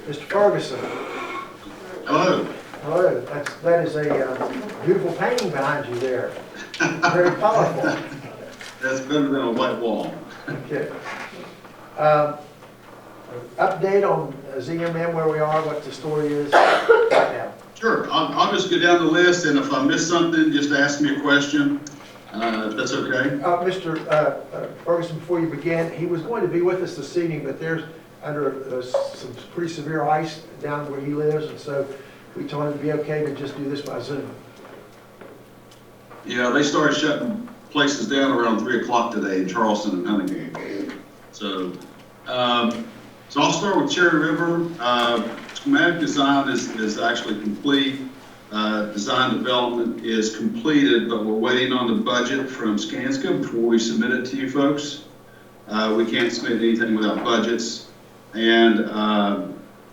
Mr. Ferguson. Hello. Hello, that is a beautiful painting behind you there. Very powerful. That's better than a white wall. Okay. Update on ZMM, where we are, what the story is right now. Sure, I'll just go down the list, and if I miss something, just ask me a question, if that's okay. Mr. Ferguson, before you begin, he was going to be with us this evening, but there's under some pretty severe ice down where he lives, and so we told him it'd be okay to just do this by Zoom. Yeah, they started shutting places down around 3 o'clock today in Charleston and Huntington. So I'll start with Cherry River. Schematic design is actually complete. Design development is completed, but we're waiting on the budget from Skanska before we submit it to you folks. We can't submit anything without budgets. And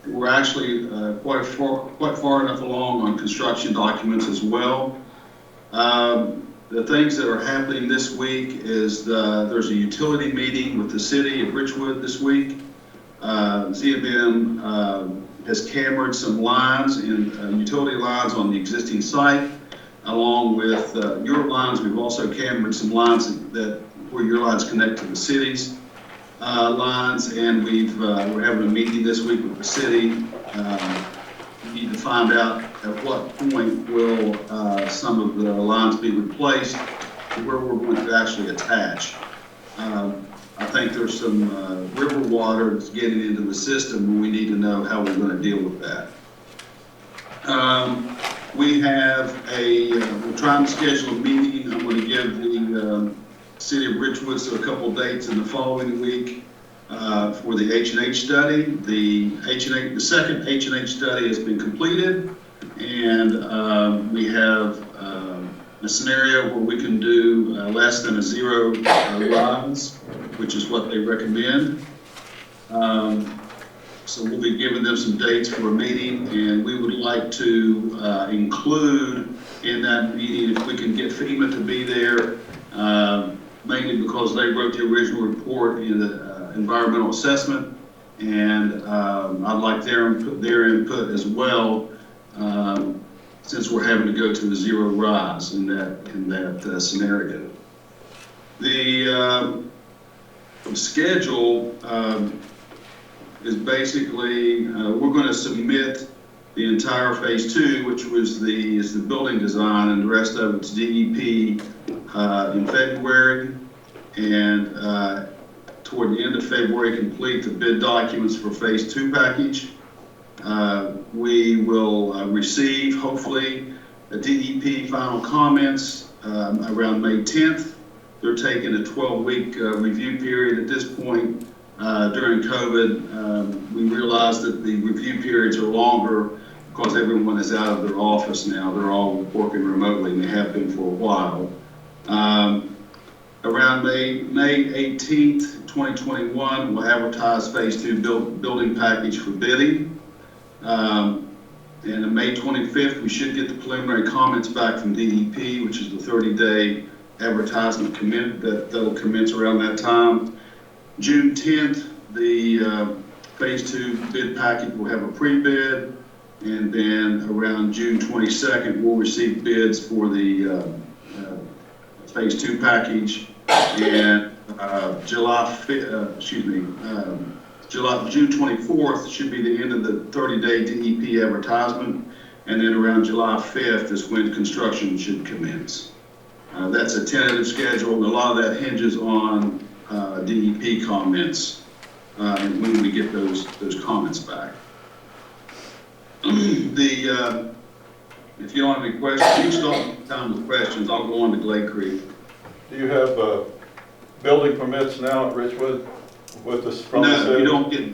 we're actually quite far enough along on construction documents as well. The things that are happening this week is there's a utility meeting with the city of Richwood this week. ZMM has cambered some lines and utility lines on the existing site, along with your lines. We've also cambered some lines where your lines connect to the city's lines, and we're having a meeting this week with the city. We need to find out at what point will some of the lines be replaced to where we're going to actually attach. I think there's some river water that's getting into the system, and we need to know how we're going to deal with that. We have we're trying to schedule a meeting. I'm going to give the City of Richwood a couple dates in the following week for the H&H study. The second H&H study has been completed, and we have a scenario where we can do less than a 0 rise, which is what they recommend. So we'll be giving them some dates for a meeting, and we would like to include in that meeting, if we can get FEMA to be there, mainly because they wrote the original report in the environmental assessment, and I'd like their input as well, since we're having to go to a 0 rise in that scenario. The schedule is basically we're going to submit the entire phase 2, which is the building design, and the rest of it's DEP in February, and toward the end of February complete the bid documents for phase 2 package. We will receive, hopefully, the DEP final comments around May 10th. They're taking a 12-week review period at this point. During COVID, we realized that the review periods are longer because everyone is out of their office now. They're all working remotely, and they have been for a while. Around May 18th, 2021, we'll advertise phase 2 building package for bidding. And on May 25th, we should get the preliminary comments back from DEP, which is the 30-day advertisement that'll commence around that time. June 10th, the phase 2 bid package will have a pre-bid, and then around June 22nd, we'll receive bids for the phase 2 package, and June 24th should be the end of the 30-day DEP advertisement, and then around July 5th is when construction should commence. That's a tentative schedule, and a lot of that hinges on DEP comments when we get those comments back. If you don't have any questions, you start time with questions. I'll go on to Glade Creek. Do you have building permits now at Richwood? with this from the No, city?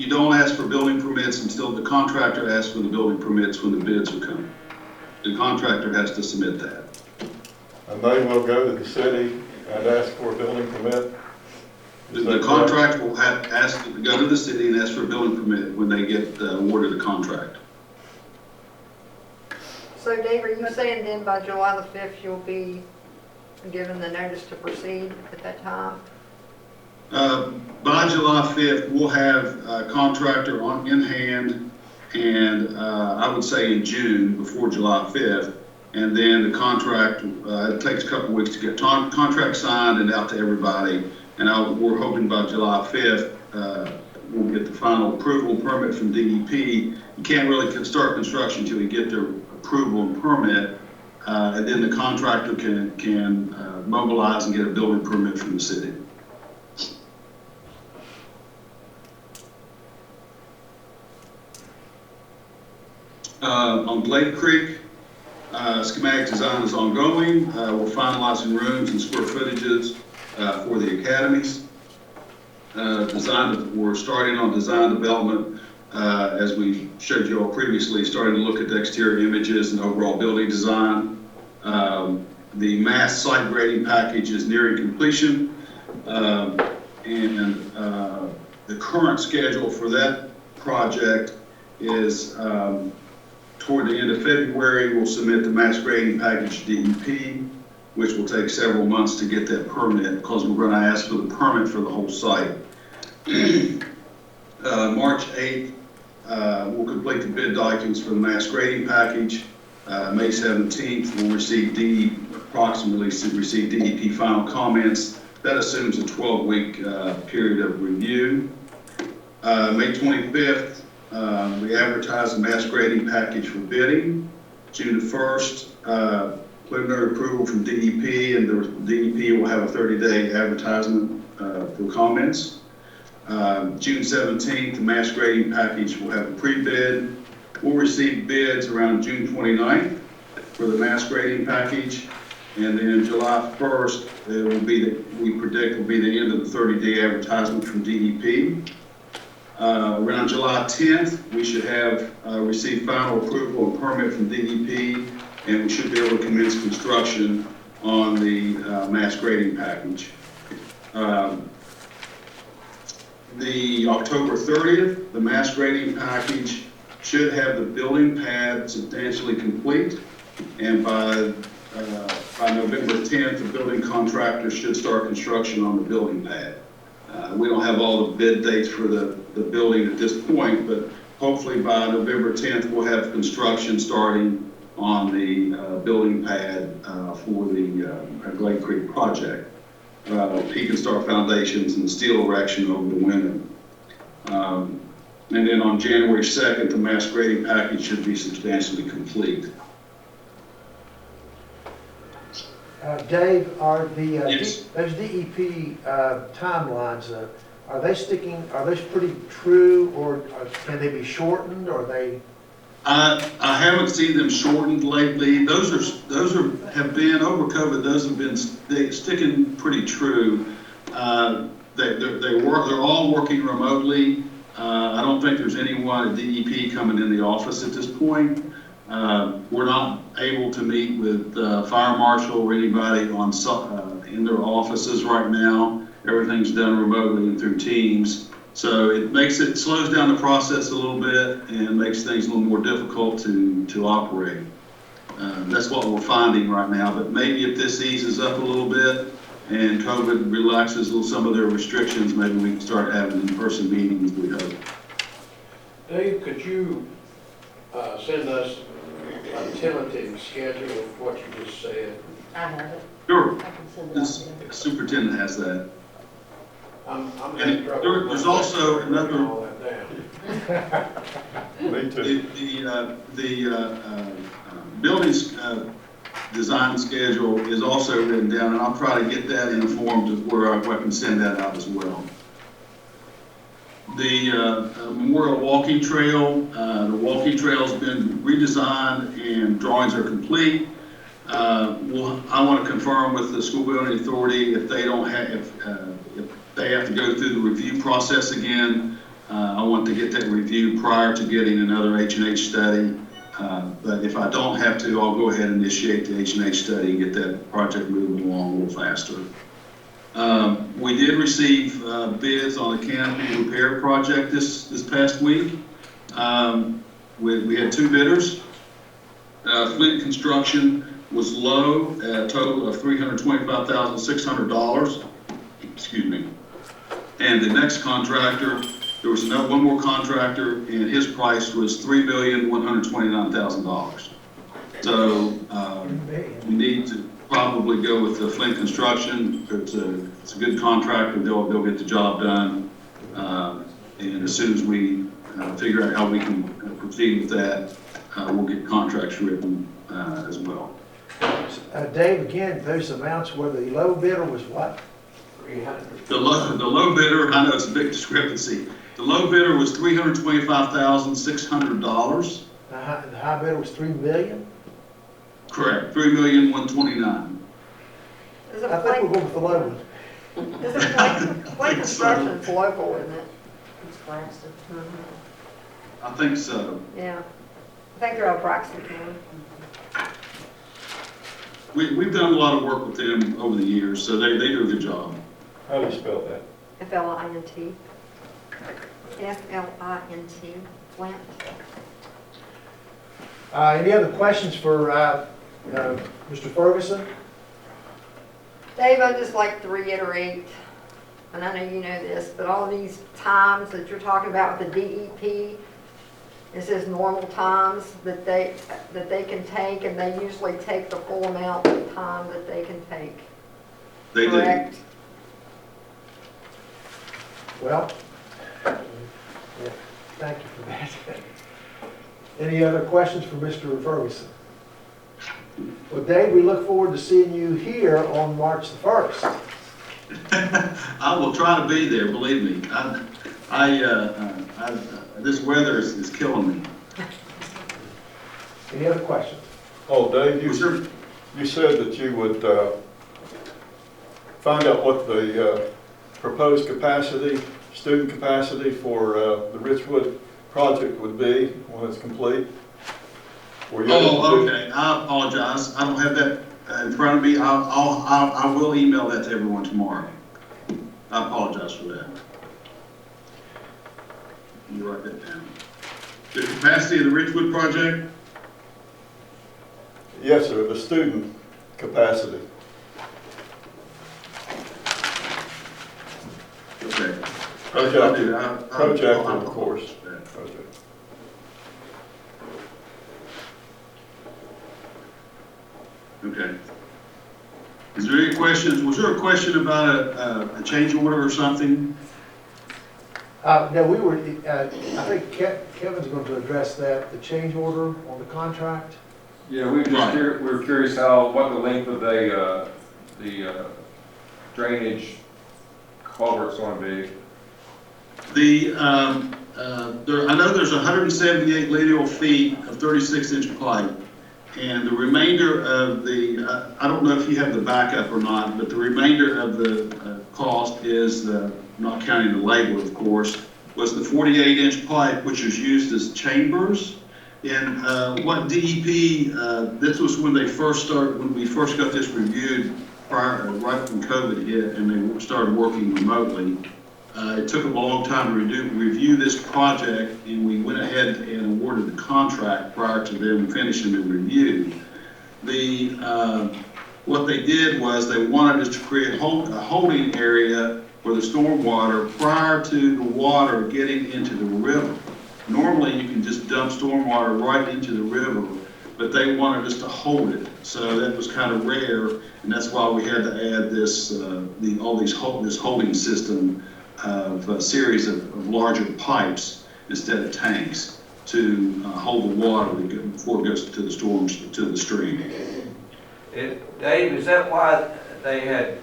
you don't ask for building permits until the contractor asks for the building permits when the bids are coming. The contractor has to submit that. And they will go to the city and ask for a building permit? The contractor will ask to go to the city and ask for a building permit when they get awarded a contract. So Dave, are you saying then by July the 5th, you'll be given the notice to proceed at that time? By July 5th, we'll have a contractor in hand, and I would say in June, before July 5th. And then the contract, it takes a couple weeks to get contract signed and out to everybody. And we're hoping by July 5th, we'll get the final approval and permit from DEP. You can't really start construction until you get their approval and permit. And then the contractor can mobilize and get a building permit from the city. On Glade Creek, schematic design is ongoing. We're finalizing rooms and square footages for the academies. We're starting on design development, as we showed you all previously, starting to look at the exterior images and overall building design. The mass site grading package is nearing completion, and the current schedule for that project is toward the end of February. We'll submit the mass grading package to DEP, which will take several months to get that permit because we're going to ask for the permit for the whole site. March 8th, we'll complete the bid documents for the mass grading package. May 17th, we'll approximately receive DEP final comments. That assumes a 12-week period of review. May 25th, we advertise the mass grading package for bidding. June the 1st, preliminary approval from DEP, and the DEP will have a 30-day advertisement for comments. June 17th, the mass grading package will have a pre-bid. We'll receive bids around June 29th for the mass grading package, and then July 1st, we predict will be the end of the 30-day advertisement from DEP. Around July 10th, we should have received final approval and permit from DEP, and we should be able to commence construction on the mass grading package. The October 30th, the mass grading package should have the building pad substantially complete, and by November 10th, the building contractor should start construction on the building pad. We don't have all the bid dates for the building at this point, but hopefully by November 10th, we'll have construction starting on the building pad for the Glade Creek project. He can start foundations and steel erection over the winter. And then on January 2nd, the mass grading package should be substantially complete. Dave, are Yes. those DEP timelines, are those pretty true, or can they be shortened, or are they? I haven't seen them shortened lately. Those have been over COVID. Those have been sticking pretty true. They're all working remotely. I don't think there's anyone at DEP coming in the office at this point. We're not able to meet with fire marshal or anybody in their offices right now. Everything's done remotely and through Teams. So it slows down the process a little bit and makes things a little more difficult to operate. That's what we're finding right now. But maybe if this eases up a little bit and COVID relaxes some of their restrictions, maybe we can start having in-person meetings, we hope. Dave, could you send us a tentative schedule of what you just said? I have it. Sure. I can send it out to you. The superintendent has that. I'm And having trouble. there's also another. All that down. Me too. The buildings design schedule is also written down, and I'll try to get that in a form to where I can send that out as well. The Memorial Walking Trail, the walking trail's been redesigned and drawings are complete. I want to confirm with the School Building Authority if they They have to go through the review process again. I want to get that review prior to getting another H&H study. But if I don't have to, I'll go ahead and initiate the H&H study and get that project moving along a little faster. We did receive bids on the canopy repair project this past week. We had 2 bidders. Flint Construction was low at a total of $325,600. Excuse me. And the next contractor, there was one more contractor, and his price was $3,129,000. So we need to probably go with the Flint Construction. It's a good contractor. They'll get the job done. And as soon as we figure out how we can proceed with that, we'll get contracts written as well. Dave, again, those amounts where the low bidder was what? 300. The low bidder, I know it's a big discrepancy. The low bidder was $325,600. The high bidder was $3 million? Correct, $3,129,000. Is I it think we'll Flint, go with the low one. is it Flint Construction's local, isn't it? It's Braxton. I think so. Yeah. I think they're out of Braxton County. We've done a lot of work with them over the years, so they do a good job. How do you spell that? Flint. Flint. Flint. Any other questions for Mr. Ferguson? Dave, I'd just like to reiterate, and I know you know this, but all these times that you're talking about with the DEP, it says normal times that they can take, and they usually take the full amount of time that they can take. They do. Correct? Well, yeah, thank you for that. Any other questions for Mr. Ferguson? Well, Dave, we look forward to seeing you here on March the 1st. I will try to be there, believe me. This weather is killing me. Any other questions? Oh, Dave, you Sure. you said that you would find out what the proposed capacity, student capacity for the Richwood project would be when it's complete. Were you able to Oh, do- okay. I apologize. I don't have that in front of me. I will email that to everyone tomorrow. I apologize for that. You write that down. The capacity of the Richwood project? Yes, sir, the student capacity. Okay. Projected, I'll projected, of course. that. Project. Okay. Is there any questions? Was there a question about a change order or something? No, we were, I think Kevin's going to address that, the change order on the contract. Yeah, we Right. were curious what the length of the drainage culvert's going to be. I know there's 178 lineal feet of 36-inch pipe, and the remainder of I don't know if you have the backup or not, but the remainder of the cost is, not counting the labor, of course, was the 48-inch pipe, which is used as chambers. And what DEP, this was when we first got this reviewed, right when COVID hit, and they started working remotely. It took them a long time to review this project, and we went ahead and awarded the contract prior to them finishing the review. What they did was they wanted us to create a holding area for the stormwater prior to the water getting into the river. Normally, you can just dump stormwater right into the river, but they wanted us to hold it. So that was kind of rare, and that's why we had to add this, this holding system of a series of larger pipes instead of tanks to hold the water before it goes to the stream. Dave, is that why they had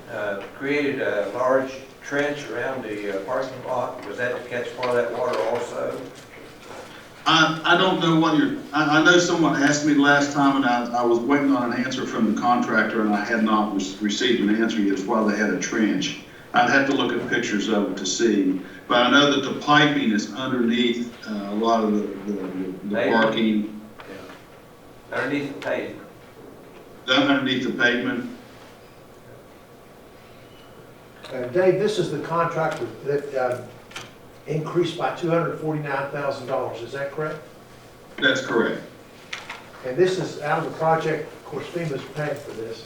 created a large trench around the parking lot? Was that to catch part of that water also? I don't know what I know someone asked me last time, and I was waiting on an answer from the contractor, and I had not received an answer yet as why they had a trench. I'd have to look at pictures of it to see. But I know that the piping is underneath a lot of the parking, Underneath the pavement. underneath the pavement. Dave, this is the contract that increased by $249,000, is that correct? That's correct. And this is out of the project, of course FEMA's paying for this.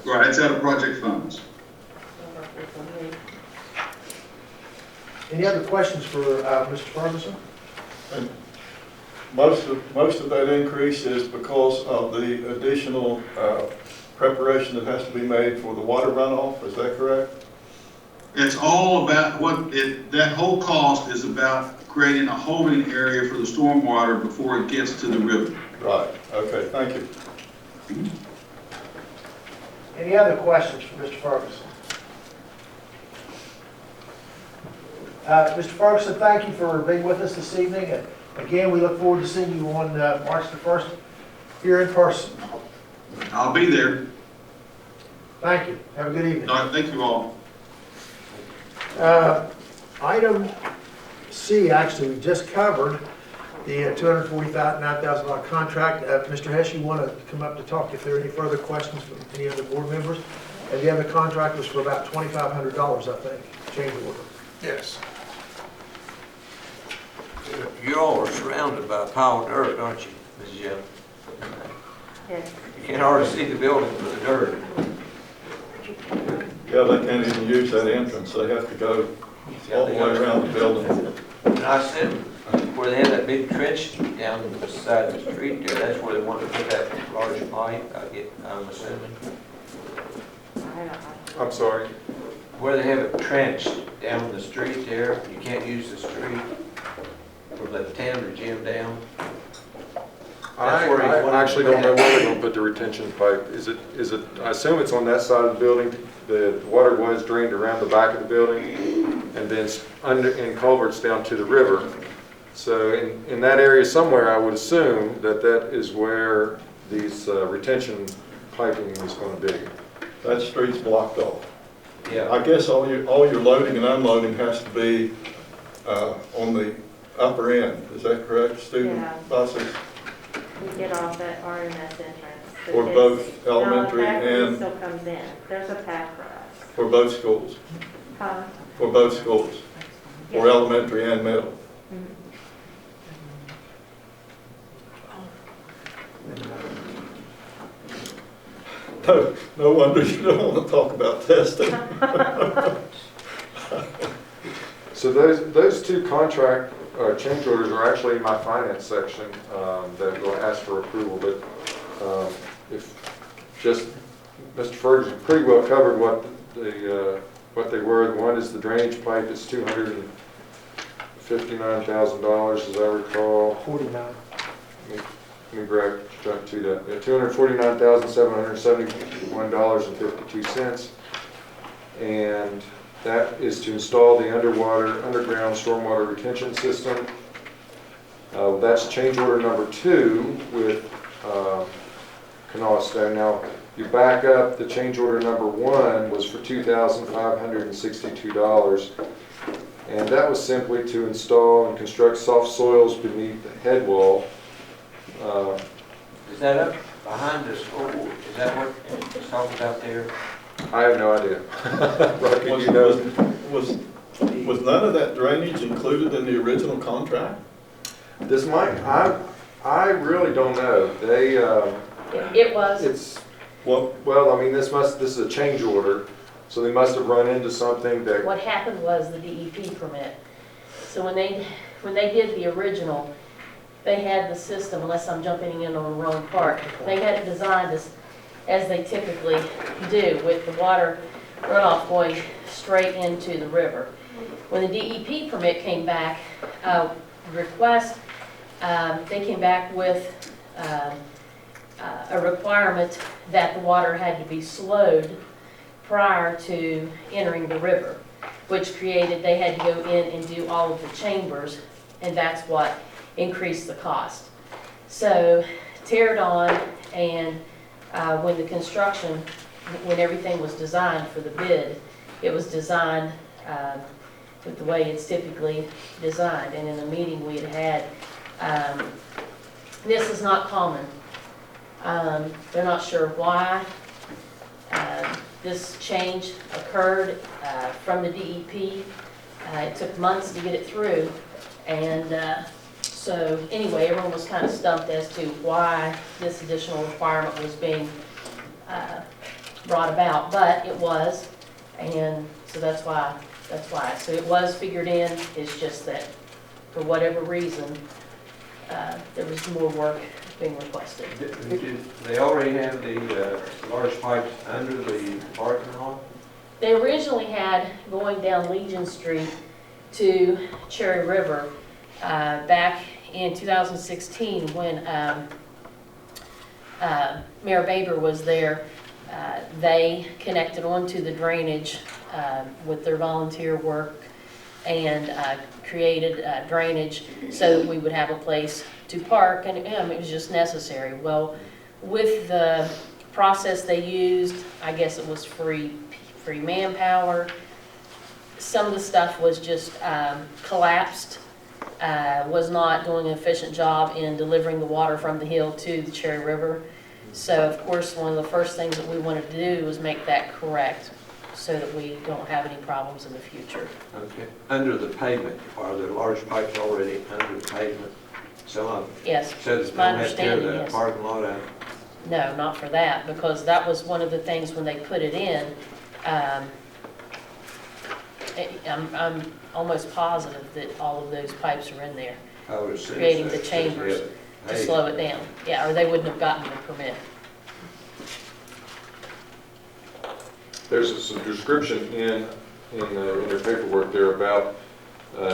Right, it's out of project funds. Any other questions for Mr. Ferguson? And most of that increase is because of the additional preparation that has to be made for the water runoff, is that correct? It's all about that whole cost is about creating a holding area for the stormwater before it gets to the river. Right, okay, thank you. Any other questions for Mr. Ferguson? Mr. Ferguson, thank you for being with us this evening. And again, we look forward to seeing you on March the 1st here in person. I'll be there. Thank you. Have a good evening. All right, thank you all. Item C, actually, we just covered the $249,000 contract. Mr. Hess, you want to come up to talk if there are any further questions from any other board members? And the other contract was for about $2,500, I think, change order. Yes. You all are surrounded by a pile of dirt, aren't you, Mrs. Young? Yes. You can't hardly see the building for the dirt. Yeah, they can't even use that entrance, they have to go all the way around the building. And I said, where they have that big trench down the side of the street there, that's where they want to put that large pipe, I'm assuming. I'm sorry. Where they have a trench down the street there, you can't use the street, or the tent or gym down. I actually don't know where they're gonna put the retention pipe. Is it, I assume it's on that side of the building. The water was drained around the back of the building and then in culverts down to the river. So in that area somewhere, I would assume that is where these retention piping is gonna be. That street's blocked off. Yeah. I guess all your loading and unloading has to be on the upper end, is that correct, student Yeah. buses? We get off at RMS entrance. The For kids- both elementary No, the path and- still comes in. There's a path for us. For both schools? Huh? For both schools? For Yeah. elementary and middle? No wonder you don't want to talk about testing. So those two contract change orders are actually in my finance section that will ask for approval, but if just, Mr. Ferguson pretty well covered what they were. One is the drainage pipe, it's $259,000, as I recall. 49. Let me grab to that. $249,771.52. And that is to install the underground stormwater retention system. That's change order number 2 with Kanawha Stone. Now, you back up, the change order number 1 was for $2,562. And that was simply to install and construct soft soils beneath the head wall. Is that up behind the school? Is that what it's talking about there? I have no idea. Rocky, you know? Was none of that drainage included in the original contract? This might, I really don't know. They, It was. it's, well, I mean, this is a change order, so they must have run into something that, What happened was the DEP permit. So when they did the original, they had the system, unless I'm jumping in on the wrong part, they had it designed as they typically do, with the water runoff going straight into the river. When the DEP permit came back, they came back with a requirement that the water had to be slowed prior to entering the river, which created, they had to go in and do all of the chambers, and that's what increased the cost. So Terradon and when the construction when everything was designed for the bid, it was designed with the way it's typically designed. And in the meeting we had this is not common. They're not sure why this change occurred from the DEP. It took months to get it through, and so anyway, everyone was kind of stumped as to why this additional requirement was being brought about, but it was, and so that's why. So it was figured in. It's just that for whatever reason, there was more work being requested. Did they already have the large pipes under the parking lot? They originally had going down Legion Street to Cherry River back in 2016 when Mayor Baber was there. They connected onto the drainage with their volunteer work and created drainage so that we would have a place to park, and it was just necessary. Well, with the process they used, I guess it was free manpower. Some of the stuff was just collapsed, was not doing an efficient job in delivering the water from the hill to the Cherry River. So of course, one of the first things that we wanted to do was make that correct so that we don't have any problems in the future. Okay. Under the pavement, are there large pipes already under the pavement? Some of them? Yes, So it's that my don't have to tear understanding, the yes. parking lot out? No, not for that, because that was one of the things when they put it in. I'm almost positive that all of those pipes are in there, I would assume creating so. the chambers to Hey, slow it down. Yeah, or they wouldn't have gotten the permit. There's some description in their paperwork there about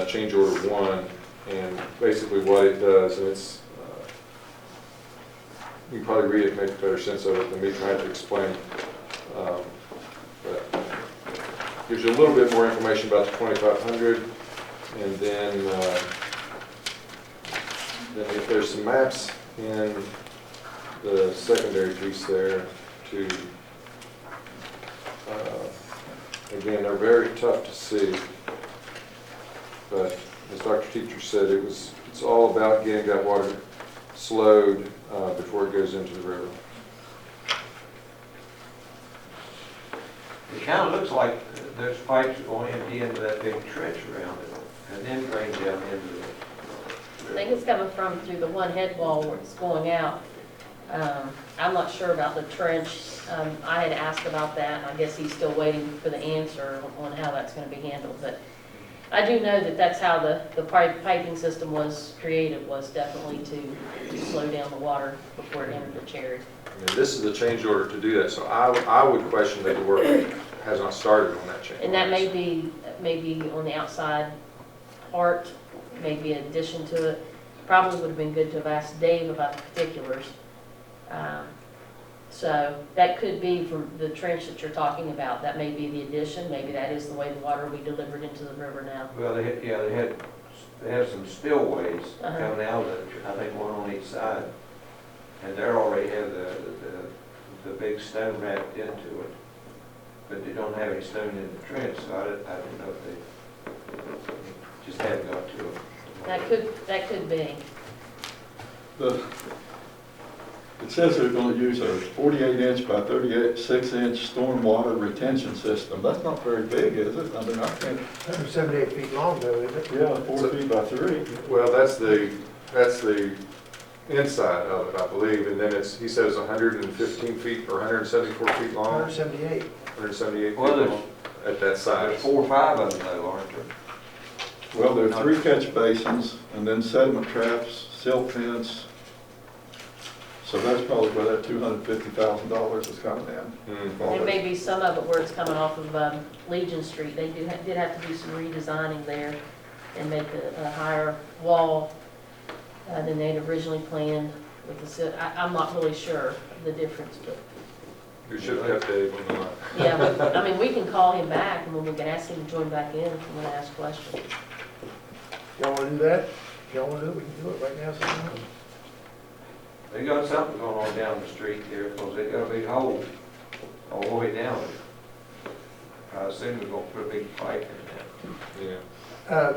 change order 1 and basically what it does, and it's, you can probably read it and make better sense of it than me trying to explain. But gives you a little bit more information about the 2500, and then if there's some maps in the secondary piece there to, again, they're very tough to see, but as Dr. Teacher said, it's all about getting that water slowed before it goes into the river. It kind of looks like those pipes are going empty into that big trench around it and then drain down into the... I think it's coming from through the one head wall where it's going out. I'm not sure about the trench. I had asked about that. I guess he's still waiting for the answer on how that's going to be handled. But I do know that that's how the piping system was created, was definitely to slow down the water before it entered the Cherry. And this is the change order to do that, so I would question that the work has not started on that change. And that may be on the outside part, maybe in addition to it. Probably would have been good to have asked Dave about the particulars. So that could be from the trench that you're talking about. That may be the addition. Maybe that is the way the water will be delivered into the river now. Well, they have some spillways coming out of it, I think one on each side. And they already have the big stone wrapped into it. But they don't have any stone in the trench, so I don't know if they just haven't got to it. That could be. It says they're going to use a 48-inch by 36-inch stormwater retention system. That's not very big, is it? I mean, I can't... 178 feet long though, isn't it? Yeah, 4 feet by 3. Well, that's the inside of it, I believe, and then he says 115 feet or 174 feet long. 178. 178 feet Well, long at that size. There's 4 or 5 of them though, aren't there? Well, there are 3 catch basins, and then sediment traps, silt fence. So that's probably where that $250,000 is coming in. There may be some of it where it's coming off of Legion Street. They did have to do some redesigning there and make a higher wall than they'd originally planned with the silt. I'm not really sure of the difference, but. You should have kept Dave on the line. Yeah, but, I mean, we can call him back and then we can ask him to join back in if we want to ask questions. Y'all want to do that? Y'all want to do it? We can do it right now sometime. They got something going on down the street there, because they got a big hole all the way down. I assume we're gonna put a big pipe in there. Yeah.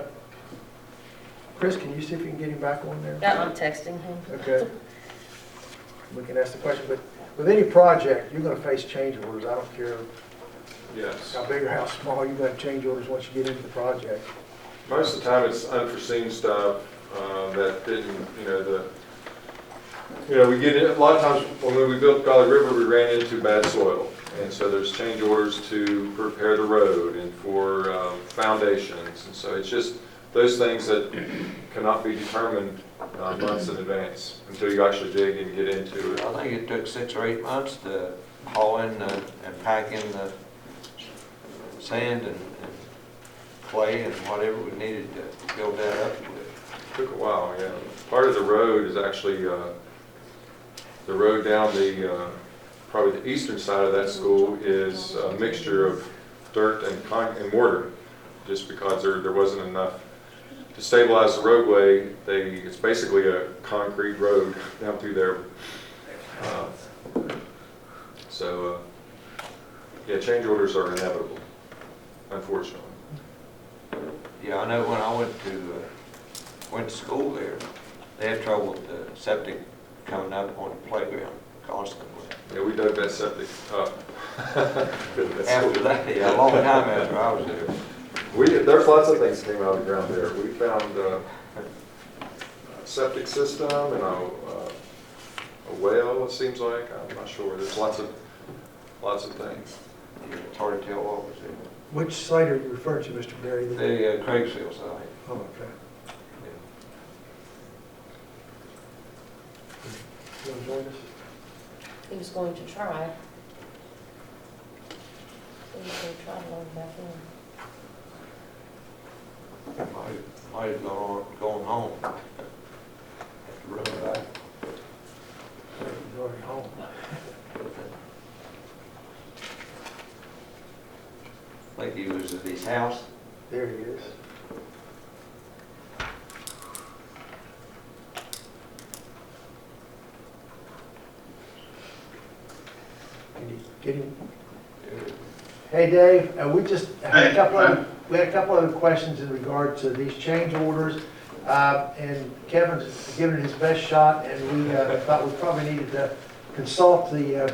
Chris, can you see if you can get him back on there? Yeah, I'm texting him. Okay. We can ask the question, but with any project, you're gonna face change orders. I don't care Yes. how big or how small, you're gonna have change orders once you get into the project. Most of the time, it's unforeseen stuff that didn't, we get it, a lot of times, when we built Valley River, we ran into bad soil. And so there's change orders to repair the road and for foundations. And so it's just those things that cannot be determined months in advance until you actually dig and get into it. I think it took 6 or 8 months to haul in and pack in the sand and clay and whatever we needed to build that up with. Took a while, yeah. Part of the road is actually the road down probably the eastern side of that school is a mixture of dirt and mortar, just because there wasn't enough to stabilize the roadway. It's basically a concrete road down through there. Yeah, change orders are inevitable, unfortunately. Yeah, I know when I went to school there, they had trouble with the septic coming up on the playground constantly. Yeah, we dug that septic up. After that, yeah, a long time after I was there. There's lots of things came out of the ground there. We found a septic system and a well, it seems like. I'm not sure. There's lots of things. Yeah, it's hard to tell what was there. Which site are you referring to, Mr. Berry? The Craigsville site. Oh, okay. You want to join us? He was going to try. He was going to try to log back in. Might have gone home. Have to run back. He's already home. I think he was at his house. There he is. Can you get him? Hey, Dave, we just had we had a couple other questions in regard to these change orders. And Kevin's given it his best shot, and we thought we probably needed to consult the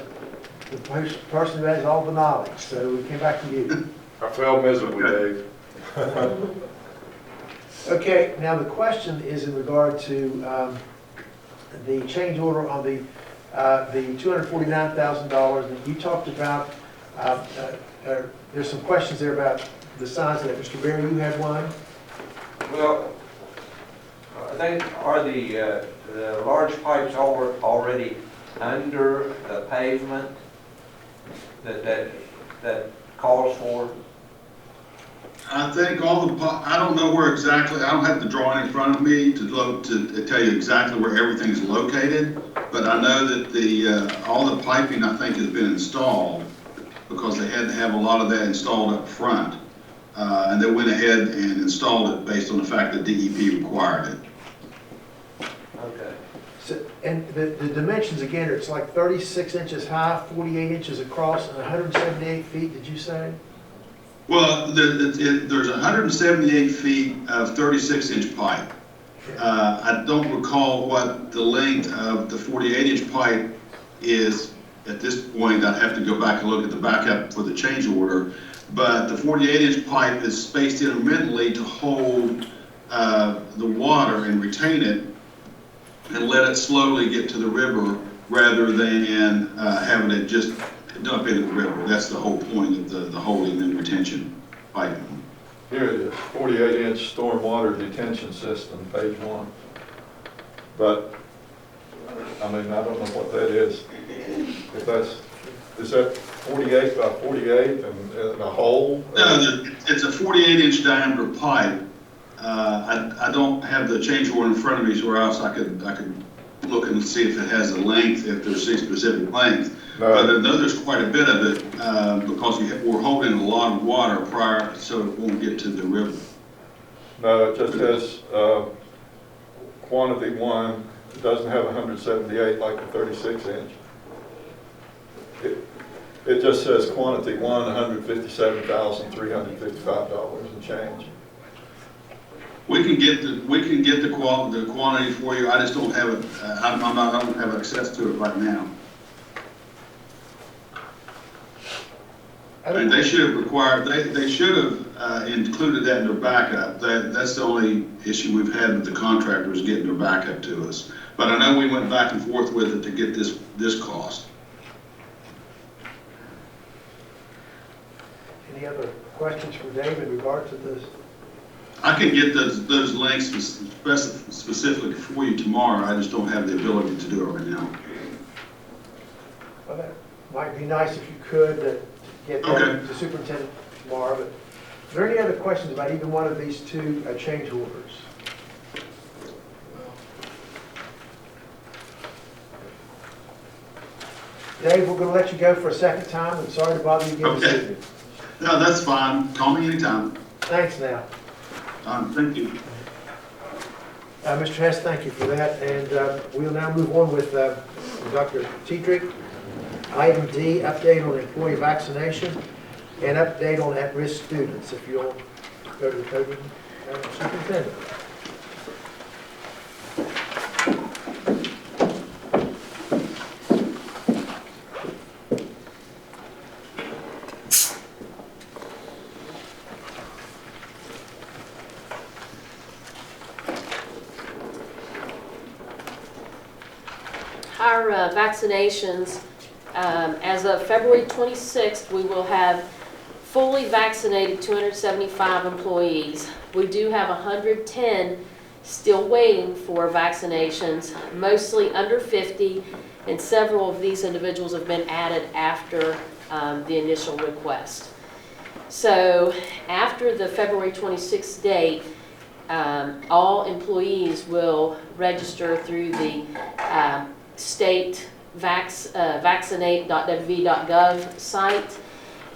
person who has all the knowledge. So we came back to you. I failed miserably, Dave. Okay, now the question is in regard to the change order on the $249,000 that you talked about. There's some questions there about the size of that. Mr. Berry, you had one? Well, I think, are the large pipes already under the pavement that calls for? I think I don't know where exactly, I don't have the drawing in front of me to tell you exactly where everything's located, but I know that all the piping, I think, has been installed because they had to have a lot of that installed up front. And they went ahead and installed it based on the fact that DEP required it. Okay. So, and the dimensions, again, it's like 36 inches high, 48 inches across, and 178 feet, did you say? Well, there's 178 feet of 36-inch pipe. I don't recall what the length of the 48-inch pipe is at this point. I'd have to go back and look at the backup for the change order. But the 48-inch pipe is spaced intermittently to hold the water and retain it and let it slowly get to the river rather than having it just dump into the river. That's the whole point of the holding and retention piping. Here it is, 48-inch stormwater detention system, page 1. But, I mean, I don't know what that is. Is that 48 by 48 and a hole? No, it's a 48-inch diameter pipe. I don't have the change order in front of me, or else I could look and see if it has a length, if there's a specific length. No. But I know there's quite a bit of it because we're holding a lot of water prior, so it won't get to the river. No, it just has quantity 1. It doesn't have 178 like the 36-inch. It just says quantity one, $157,355 and change. We can get the quantity for you, I just don't have it, I don't have access to it right now. And they should have required, they should have included that in their backup. That's the only issue we've had with the contractors getting their backup to us. But I know we went back and forth with it to get this cost. Any other questions for Dave in regard to this? I can get those links specifically for you tomorrow, I just don't have the ability to do it right now. Well, that might be nice if you could get that Okay. to the superintendent tomorrow, but are there any other questions about either one of these two change orders? Dave, we're going to let you go for a second time. I'm sorry to bother you again this Okay. evening. No, that's fine, call me anytime. Thanks now. Thank you. Mr. Hess, thank you for that. And we'll now move on with Dr. Tetrick. Item D, update on employee vaccination and update on at-risk students. If you'll go to the podium, Superintendent. Our vaccinations, as of February 26th, we will have fully vaccinated 275 employees. We do have 110 still waiting for vaccinations, mostly under 50, and several of these individuals have been added after the initial request. So after the February 26th date, all employees will register through the state vaccinate.wv.gov site,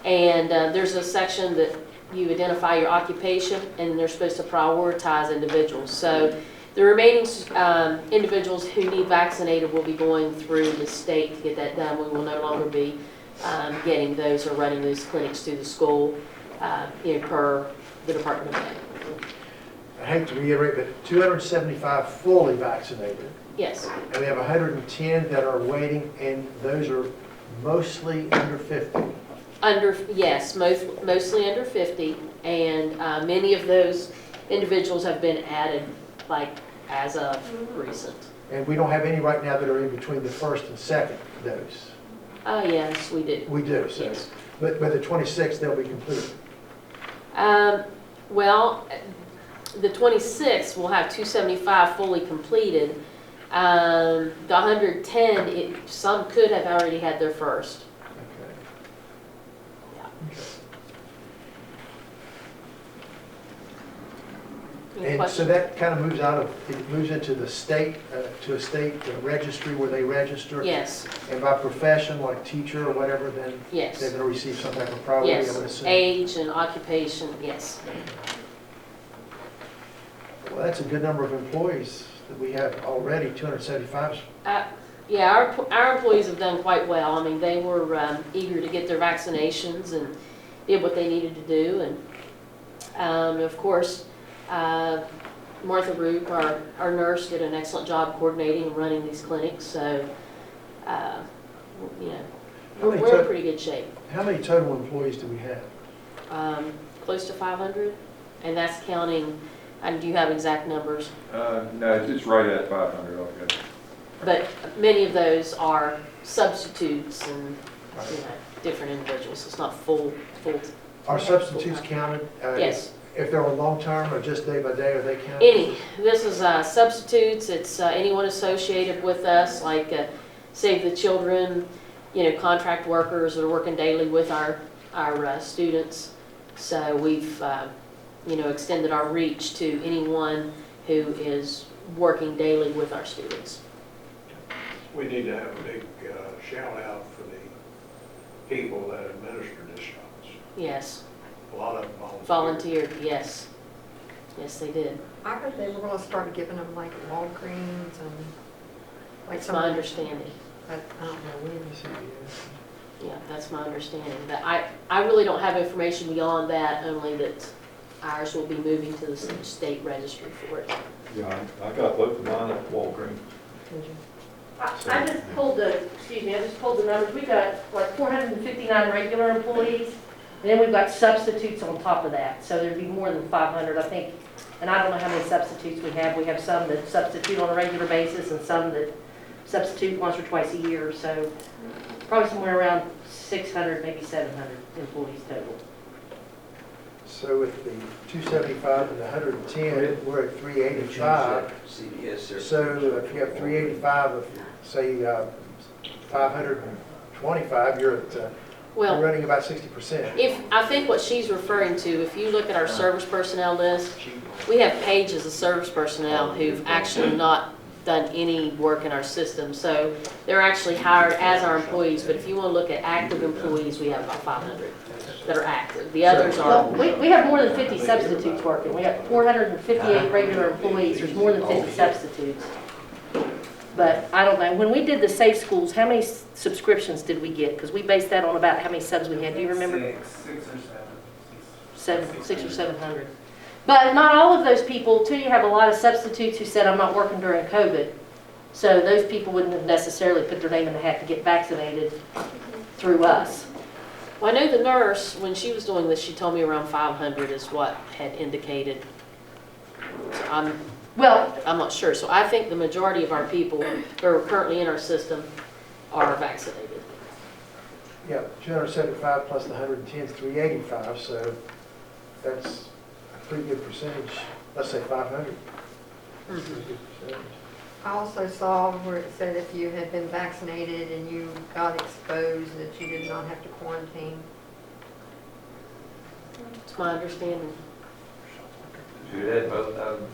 and there's a section that you identify your occupation, and they're supposed to prioritize individuals. So the remaining individuals who need vaccinated will be going through the state to get that done. We will no longer be getting those or running those clinics through the school per the Department of Ed. I hate to reiterate, but 275 fully vaccinated. Yes. And we have 110 that are waiting, and those are mostly under 50. Yes, mostly under 50, and many of those individuals have been added, like, as of recent. And we don't have any right now that are in between the first and second dose. Yes, we do. We do, so. Yes. But the 26th, they'll be completed. Well, the 26th will have 275 fully completed. The 110, some could have already had their first. Okay. Any And so questions? that kind of moves it moves into the state, to a state registry where they register. Yes, And by profession, like teacher or whatever, then yes. they're going to receive some type of priority, I would Yes, assume. age and occupation, yes. Well, that's a good number of employees that we have already, 275. Yeah, our employees have done quite well. I mean, they were eager to get their vaccinations and did what they needed to do. And of course, Martha Roop, our nurse, did an excellent job coordinating and running these clinics. So, you know, we're in pretty good shape. How many total employees do we have? Close to 500, and that's counting. Do you have exact numbers? No, it's right at 500 altogether. But many of those are substitutes and, you know, different individuals. It's not full. Are substitutes counted? Yes. If they're on long-term or just day by day, are they counted? Any. This is substitutes. It's anyone associated with us, like Save the Children, you know, contract workers that are working daily with our students. So we've, you know, extended our reach to anyone who is working daily with our students. We need to have a big shout out for the people that administer the shots. Yes. A lot of them Volunteered, yes. Yes, they did. I heard they were going to start giving them like Walgreens and like That's some. my understanding. I don't know when. Yeah, that's my understanding. But I really don't have information beyond that, only that ours will be moving to the state registry for it. Yeah, I got both of mine at Walgreens. I just pulled the numbers. We've got like 459 regular employees, and then we've got substitutes on top of that. So there'd be more than 500, I think. And I don't know how many substitutes we have. We have some that substitute on a regular basis and some that substitute once or twice a year. So probably somewhere around 600, maybe 700 employees total. So with the 275 and the 110, we're at 385. CBS. So if you have 385 of, say, 525, you're at, you're Well, running about 60%. I think what she's referring to, if you look at our service personnel list, we have pages of service personnel who've actually not done any work in our system. So they're actually hired as our employees, but if you want to look at active employees, we have about 500 that are active. The others Well, are, we have more than 50 substitutes working. We have 458 regular employees. There's more than 50 substitutes. But I don't know. When we did the Safe Schools, how many subscriptions did we get? Because we based that on about how many subs we had. Do you remember? Six or seven. 600 or 700. But not all of those people, too. You have a lot of substitutes who said, I'm not working during COVID. So those people wouldn't have necessarily put their name in the hat to get vaccinated through us. Well, I know the nurse, when she was doing this, she told me around 500 is what had indicated. So I'm not sure. So I think the majority of our people who are currently in our system are vaccinated. Yeah, 275 plus the 110 is 385, so that's a pretty good percentage. Let's say 500. That's a good percentage. I also saw where it said if you had been vaccinated and you got exposed, that you did not have to quarantine. It's my understanding. You had both of them.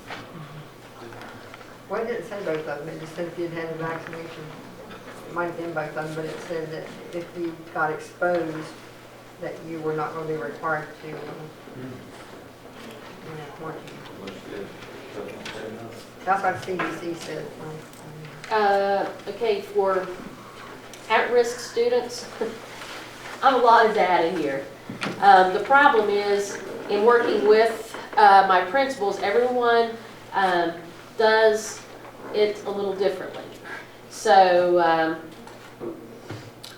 Well, it didn't say both of them, it just said if you'd had a vaccination. It might have been both of them, but it said that if you got exposed, that you were not going to be required to quarantine. That's what CDC said. Okay, for at-risk students, I'm a lot of data here. The problem is, in working with my principals, everyone does it a little differently. So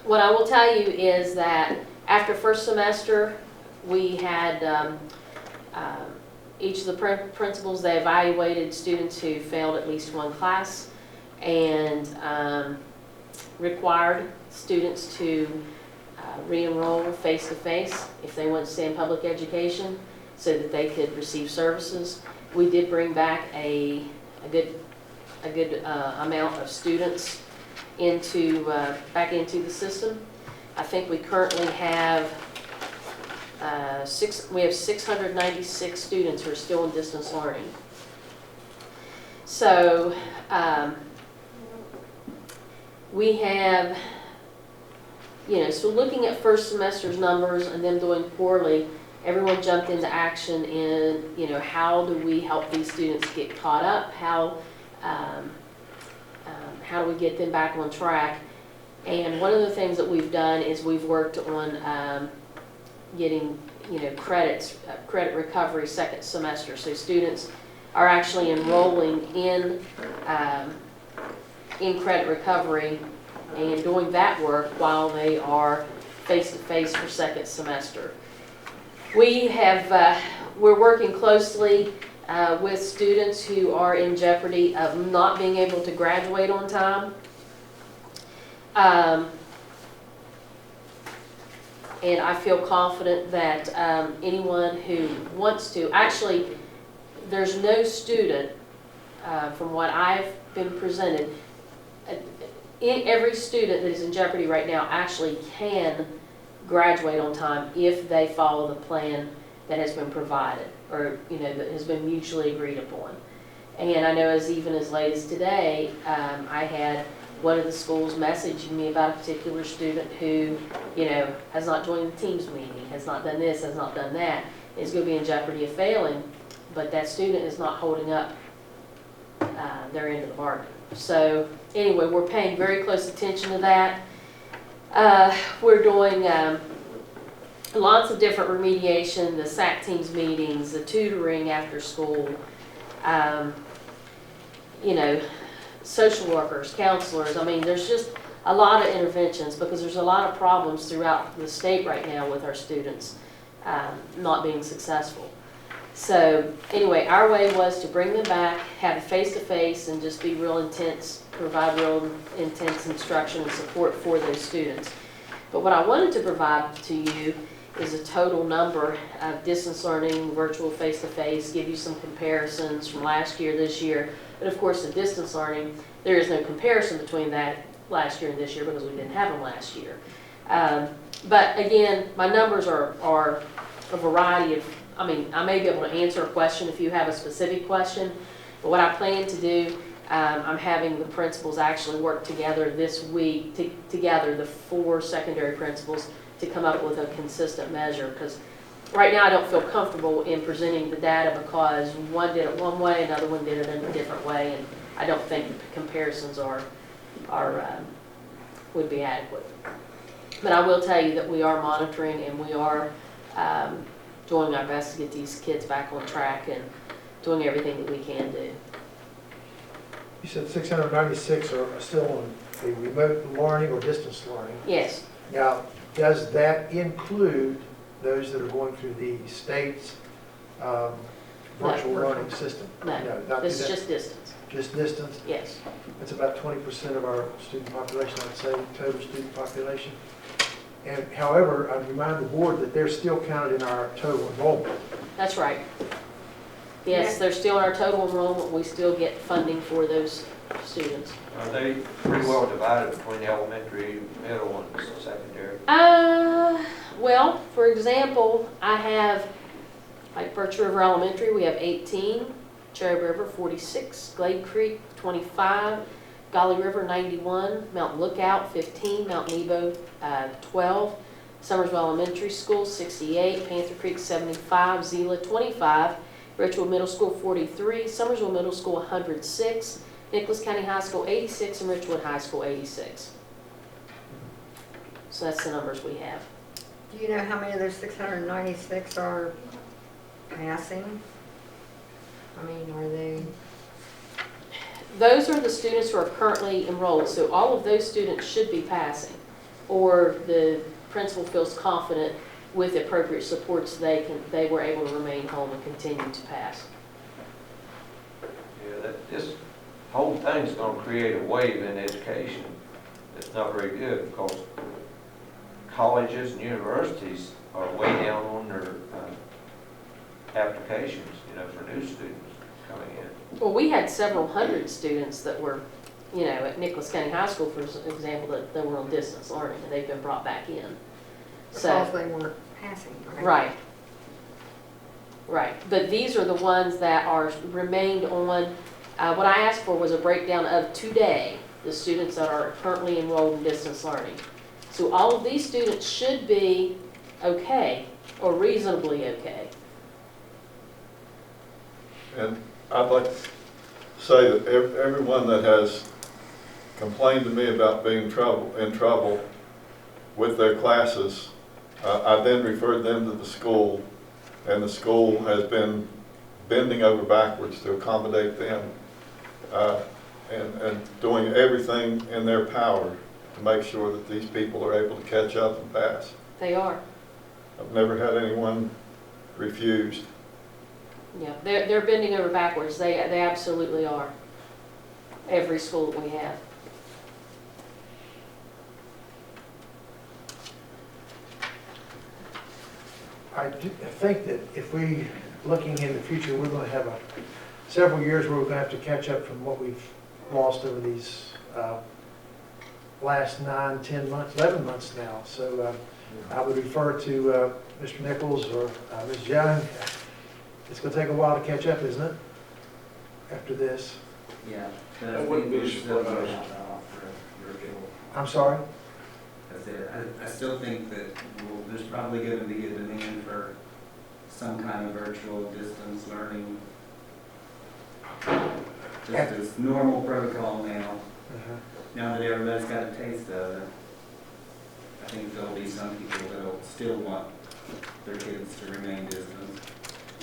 what I will tell you is that after first semester, we had each of the principals, they evaluated students who failed at least one class and required students to re-enroll face-to-face if they want to stay in public education so that they could receive services. We did bring back a good amount of students back into the system. I think we currently have we have 696 students who are still in distance learning. So we have, so looking at first semester's numbers and them doing poorly, everyone jumped into action in, how do we help these students get caught up? How do we get them back on track? And one of the things that we've done is we've worked on getting, credit recovery second semester. So students are actually enrolling in credit recovery and doing that work while they are face-to-face for second semester. We're working closely with students who are in jeopardy of not being able to graduate on time. And I feel confident that anyone who wants to, actually, there's no student, from what I've been presented, every student that is in jeopardy right now actually can graduate on time if they follow the plan that has been provided or that has been mutually agreed upon. And I know even as late as today, I had one of the schools messaging me about a particular student who, has not joined the Teams meeting, has not done this, has not done that, is going to be in jeopardy of failing, but that student is not holding up their end of the bargain. So anyway, we're paying very close attention to that. We're doing lots of different remediation, the SAC teams meetings, the tutoring after school, social workers, counselors. I mean, there's just a lot of interventions because there's a lot of problems throughout the state right now with our students not being successful. So anyway, our way was to bring them back, have a face-to-face, and just be real intense, provide real intense instruction and support for those students. But what I wanted to provide to you is a total number of distance learning, virtual, face-to-face, give you some comparisons from last year, this year. But of course, the distance learning, there is no comparison between that last year and this year because we didn't have them last year. But again, my numbers are a variety of, I may be able to answer a question if you have a specific question, but what I plan to do, I'm having the principals actually work together this week, together, the 4 secondary principals, to come up with a consistent measure, because right now I don't feel comfortable in presenting the data because one did it one way, another one did it in a different way, and I don't think the comparisons would be adequate. But I will tell you that we are monitoring and we are doing our best to get these kids back on track and doing everything that we can do. You said 696 are still on the remote learning or distance learning. Yes. Now, does that include those that are going through the state's virtual learning system? No, not this is that. just distance. Just distance? Yes. That's about 20% of our student population, I'd say, total student population. And however, I remind the board that they're still counted in our total enrollment. That's right. Yes, they're still in our total enrollment. We still get funding for those students. Are they pretty well divided between the elementary, middle, and secondary? Well, for example, I have, like Birch River Elementary, we have 18, Cherry River 46, Glade Creek 25, Golly River 91, Mountain Lookout 15, Mount Nebo 12, Summersville Elementary School 68, Panther Creek 75, Zela 25, Richwood Middle School 43, Summersville Middle School 106, Nicholas County High School 86, and Richwood High School 86. So that's the numbers we have. Do you know how many of those 696 are passing? I mean, are they? Those are the students who are currently enrolled, so all of those students should be passing, or the principal feels confident with the appropriate supports they were able to remain home and continue to pass. Yeah, this whole thing's going to create a wave in education that's not very good because colleges and universities are way down on their applications, for new students coming in. Well, we had several hundred students that were, at Nicholas County High School, for example, that were on distance learning, and they've been brought back in. Because they weren't passing, right? Right. Right. But these are the ones that are remained on. What I asked for was a breakdown of today, the students that are currently enrolled in distance learning. So all of these students should be okay, or reasonably okay. And I'd like to say that everyone that has complained to me about being in trouble with their classes, I then referred them to the school, and the school has been bending over backwards to accommodate them and doing everything in their power to make sure that these people are able to catch up and pass. They are. I've never had anyone refused. Yeah, they're bending over backwards. They absolutely are. Every school that we have. I think that if we, looking in the future, we're going to have several years where we're going to have to catch up from what we've lost over these last 9, 10 months, 11 months now. So I would refer to Mr. Nichols or Ms. Young. It's going to take a while to catch up, isn't it? After this. Yeah. That wouldn't be a surprise. I'm sorry? I still think that there's probably going to be a demand for some kind of virtual distance learning. Just as normal protocol now. Now that everybody's got a taste of it. I think there'll be some people that'll still want their kids to remain distant.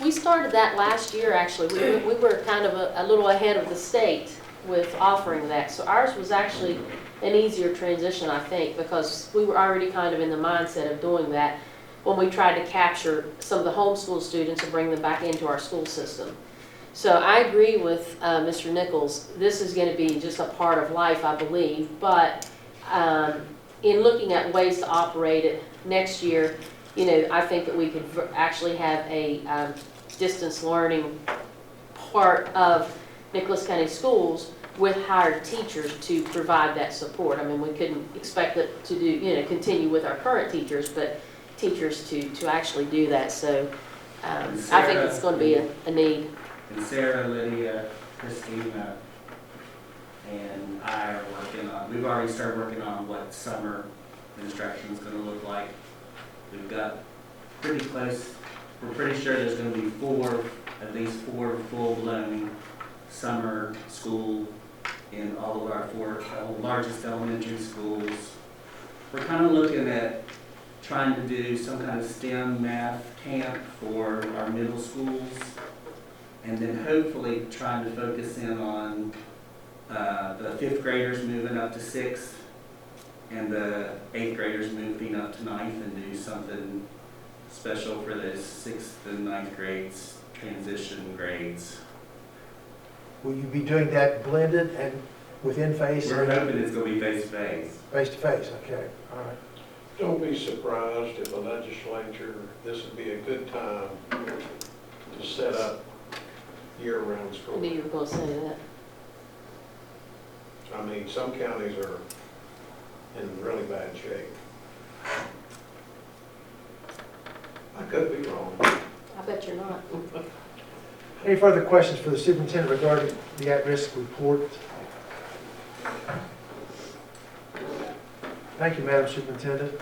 We started that last year, actually. We were kind of a little ahead of the state with offering that. So ours was actually an easier transition, I think, because we were already kind of in the mindset of doing that when we tried to capture some of the homeschool students and bring them back into our school system. So I agree with Mr. Nichols. This is going to be just a part of life, I believe. But in looking at ways to operate it next year, you know, I think that we could actually have a distance learning part of Nicholas County Schools with hired teachers to provide that support. I mean, we couldn't expect it to do, you know, continue with our current teachers, but teachers to actually do that. So I think it's going to be a need. And Sarah, Lydia, Christina, and I are working on, we've already started working on what summer instruction is going to look like. We've got pretty close, we're pretty sure there's going to be at least four full-blown summer school in all of our four largest elementary schools. We're kind of looking at trying to do some kind of STEM math camp for our middle schools, and then hopefully trying to focus in on the 5th graders moving up to 6th and the 8th graders moving up to 9th, and do something special for those 6th and 9th grades, transition grades. Will you be doing that blended and within phase? We're hoping it's going to be face-to-face. Face-to-face, okay, all right. Don't be surprised if the legislature, this would be a good time to set up year-round I school. knew you were going to say that. I mean, some counties are in really bad shape. I could be wrong. I bet you're not. Any further questions for the superintendent regarding the at-risk report? Thank you, Madam Superintendent.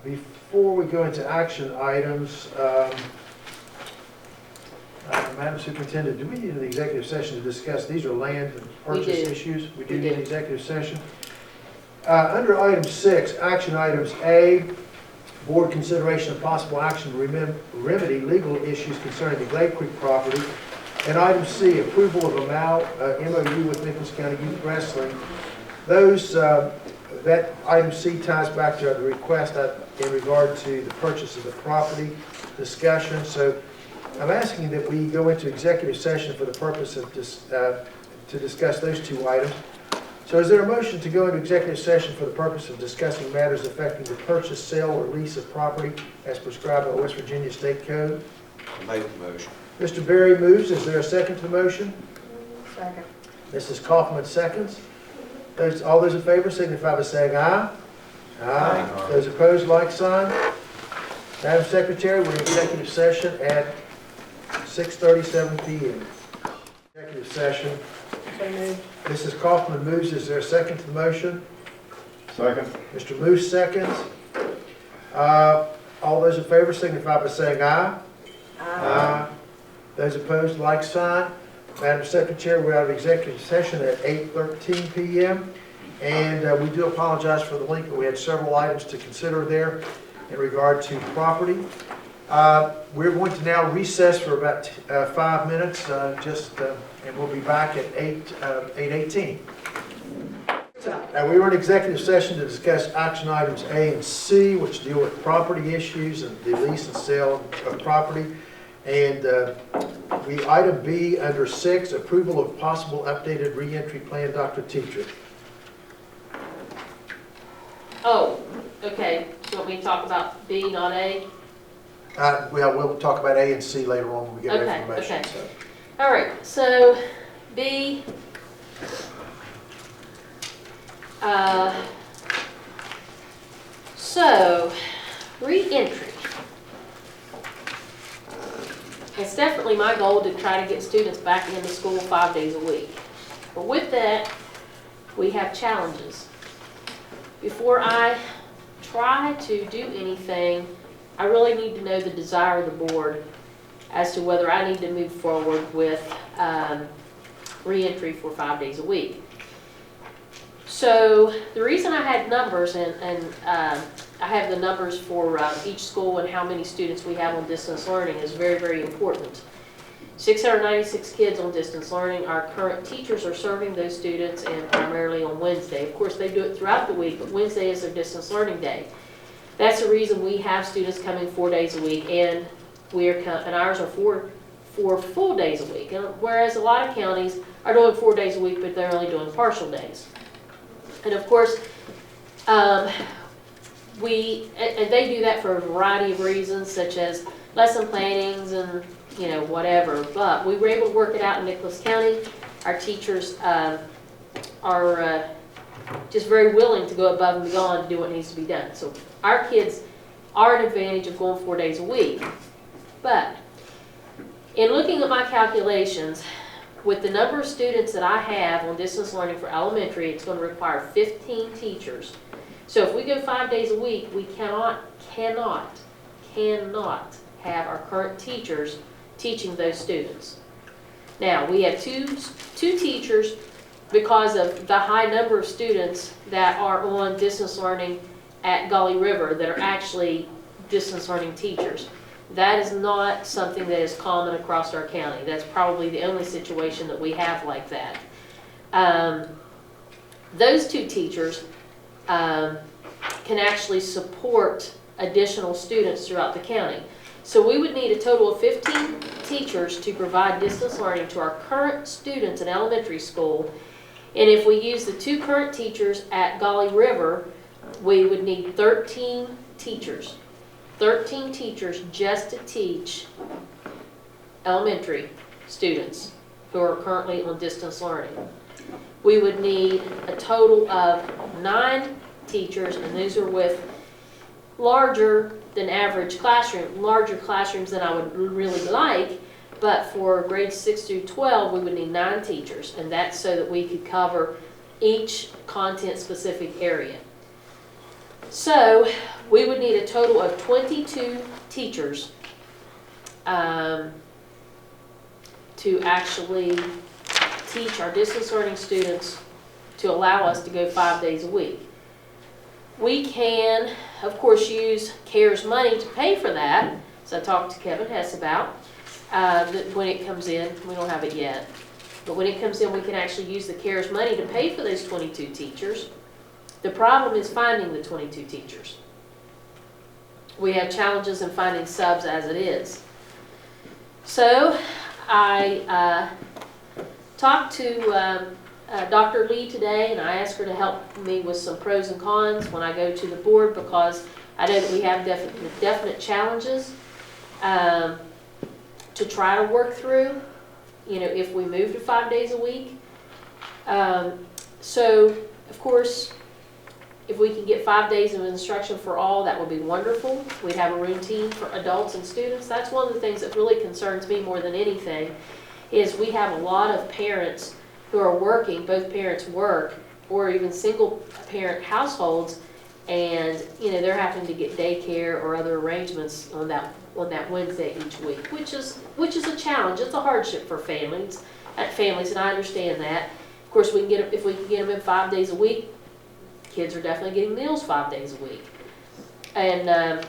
Before we go into action items, Madam Superintendent, do we need an executive session to discuss, these are land and purchase issues? We do need an executive session. Under item 6, action items A, board consideration of possible action to remedy legal issues concerning the Glade Creek property. And item C, approval of a MOU with Nicholas County Youth Wrestling. That item C ties back to the request in regard to the purchase of the property discussion. So I'm asking that we go into executive session for the purpose of to discuss those two items. So is there a motion to go into executive session for the purpose of discussing matters affecting the purchase, sale, or lease of property as prescribed by West Virginia State Code? Make the motion. Mr. Berry moves. Is there a second to the motion? Second. Mrs. Kaufman seconds. All those in favor signify by saying aye. Aye. Those opposed, like sign. Madam Secretary, we're in executive session at 6:37 p.m. Executive session. Mrs. Kaufman moves. Is there a second to the motion? Second. Mr. Moose seconds. All those in favor signify by saying aye. Aye. Those opposed, like sign. Madam Secretary, we're out of executive session at 8:13 p.m. And we do apologize for the length, but we had several items to consider there in regard to property. We're going to now recess for about 5 minutes, and we'll be back at 8:18. We were in executive session to discuss action items A and C, which deal with property issues and the lease and sale of property. And item B under 6, approval of possible updated reentry plan. Dr. Tetrick. Oh, okay. Do you want me to talk about B, not A? We'll talk about A and C later on when we get our information. Okay. So. All right. So B. Reentry. It's definitely my goal to try to get students back into school 5 days a week. But with that, we have challenges. Before I try to do anything, I really need to know the desire of the board as to whether I need to move forward with reentry for 5 days a week. So the reason I had numbers, and I have the numbers for each school and how many students we have on distance learning is very, very important. 696 kids on distance learning. Our current teachers are serving those students, and primarily on Wednesday. Of course, they do it throughout the week, but Wednesday is their distance learning day. That's the reason we have students coming 4 days a week, and and ours are four full days a week. And whereas a lot of counties are doing 4 days a week, but they're only doing partial days. And of course, and they do that for a variety of reasons, such as lesson plannings and whatever. But we were able to work it out in Nicholas County. Our teachers are just very willing to go above and beyond to do what needs to be done. So our kids are an advantage of going 4 days a week. But in looking at my calculations, with the number of students that I have on distance learning for elementary, it's going to require 15 teachers. So if we go 5 days a week, we cannot have our current teachers teaching those students. Now, we have two teachers because of the high number of students that are on distance learning at Gully River that are actually distance learning teachers. That is not something that is common across our county. That's probably the only situation that we have like that. Those two teachers can actually support additional students throughout the county. So we would need a total of 15 teachers to provide distance learning to our current students in elementary school. And if we use the two current teachers at Gully River, we would need 13 teachers. 13 teachers just to teach elementary students who are currently on distance learning. We would need a total of 9 teachers, and these are with larger than average larger classrooms than I would really like, but for grades 6 through 12, we would need 9 teachers, and that's so that we could cover each content-specific area. So we would need a total of 22 teachers to actually teach our distance learning students to allow us to go 5 days a week. We can, of course, use CARES money to pay for that, so I talked to Kevin Hess about that when it comes in. We don't have it yet, but when it comes in, we can actually use the CARES money to pay for those 22 teachers. The problem is finding the 22 teachers. We have challenges in finding subs as it is. So I talked to Dr. Lee today, and I asked her to help me with some pros and cons when I go to the board, because I know that we have definite challenges to try to work through, if we move to 5 days a week. So, of course, if we can get 5 days of instruction for all, that would be wonderful. We'd have a routine for adults and students. That's one of the things that really concerns me more than anything, is we have a lot of parents who are working, both parents work, or even single parent households, and they're having to get daycare or other arrangements on that Wednesday each week, which is a challenge. It's a hardship for families, and I understand that. Of course, if we can get them in 5 days a week, kids are definitely getting meals 5 days a week. And of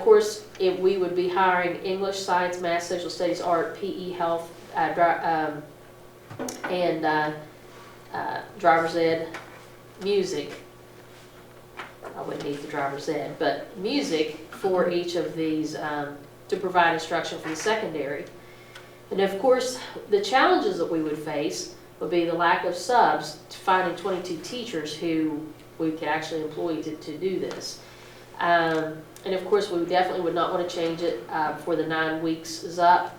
course, if we would be hiring English, science, math, social studies, art, PE, health, and driver's ed, music. I wouldn't need the driver's ed, but music for each of these to provide instruction for the secondary. And of course, the challenges that we would face would be the lack of subs, finding 22 teachers who we could actually employ to do this. And of course, we definitely would not want to change it before the 9 weeks is up.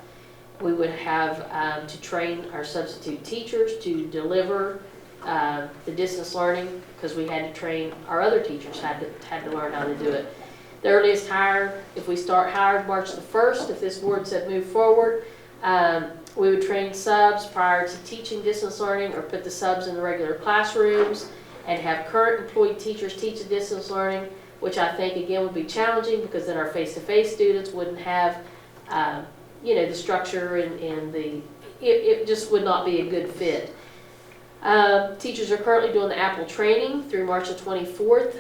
We would have to train our substitute teachers to deliver the distance learning, because we had to train our other teachers, had to learn how to do it. The earliest hire, if we start hired March the 1st, if this board said move forward, we would train subs prior to teaching distance learning, or put the subs in the regular classrooms and have current employed teachers teach the distance learning, which I think again would be challenging, because then our face-to-face students wouldn't have the structure and it just would not be a good fit. Teachers are currently doing the Apple training through March the 24th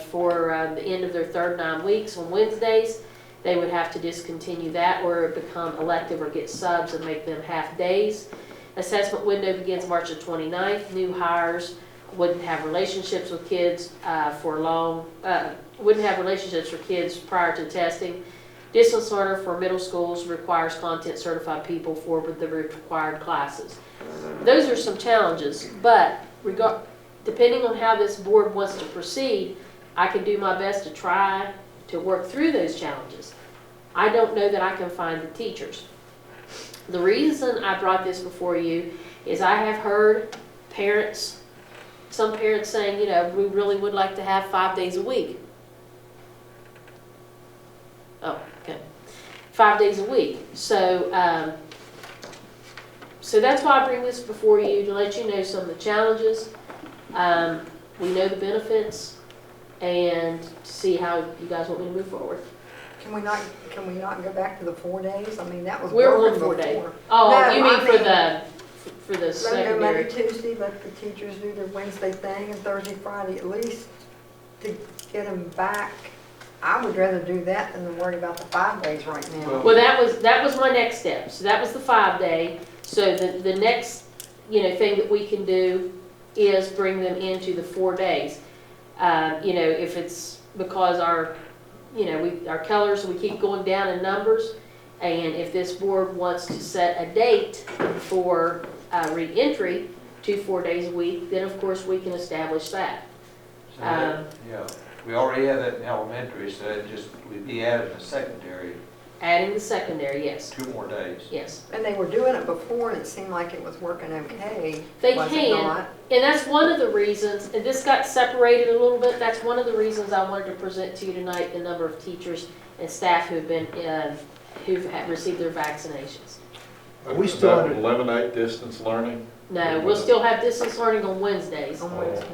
for the end of their third 9 weeks on Wednesdays. They would have to discontinue that or become elective or get subs and make them half days. Assessment window begins March the 29th. New hires wouldn't have relationships with kids wouldn't have relationships for kids prior to testing. Distance learner for middle schools requires content certified people for the required classes. Those are some challenges, but depending on how this board wants to proceed, I can do my best to try to work through those challenges. I don't know that I can find the teachers. The reason I brought this before you is I have heard some parents saying, we really would like to have 5 days a week. Oh, okay. 5 days a week. So that's why I bring this before you, to let you know some of the challenges. We know the benefits, and to see how you guys want me to move forward. Can we not go back to the 4 days? I mean, that was We're working on 4 days. before. Oh, No, you mean I for mean- the Let them go Monday, secondary? Tuesday, let the teachers do their Wednesday thing, and Thursday, Friday, at least to get them back. I would rather do that than to worry about the 5 days right now. Well, that was my next step. So that was the 5 day. So the next, thing that we can do is bring them into the 4 days. If it's because our colors, we keep going down in numbers, and if this board wants to set a date for re-entry to 4 days a week, then of course we can establish that. So we already have that in elementary, so it just, we'd be adding a secondary, Adding the secondary, yes, 2 more days. yes. And they were doing it before, and it seemed like it was working okay. They was it can, not? and that's one of the reasons, and this got separated a little bit, that's one of the reasons I wanted to present to you tonight the number of teachers and staff who've received their vaccinations. Are we Does still that under, eliminate distance learning? No, we'll still have distance learning on Wednesdays. On Wednesday.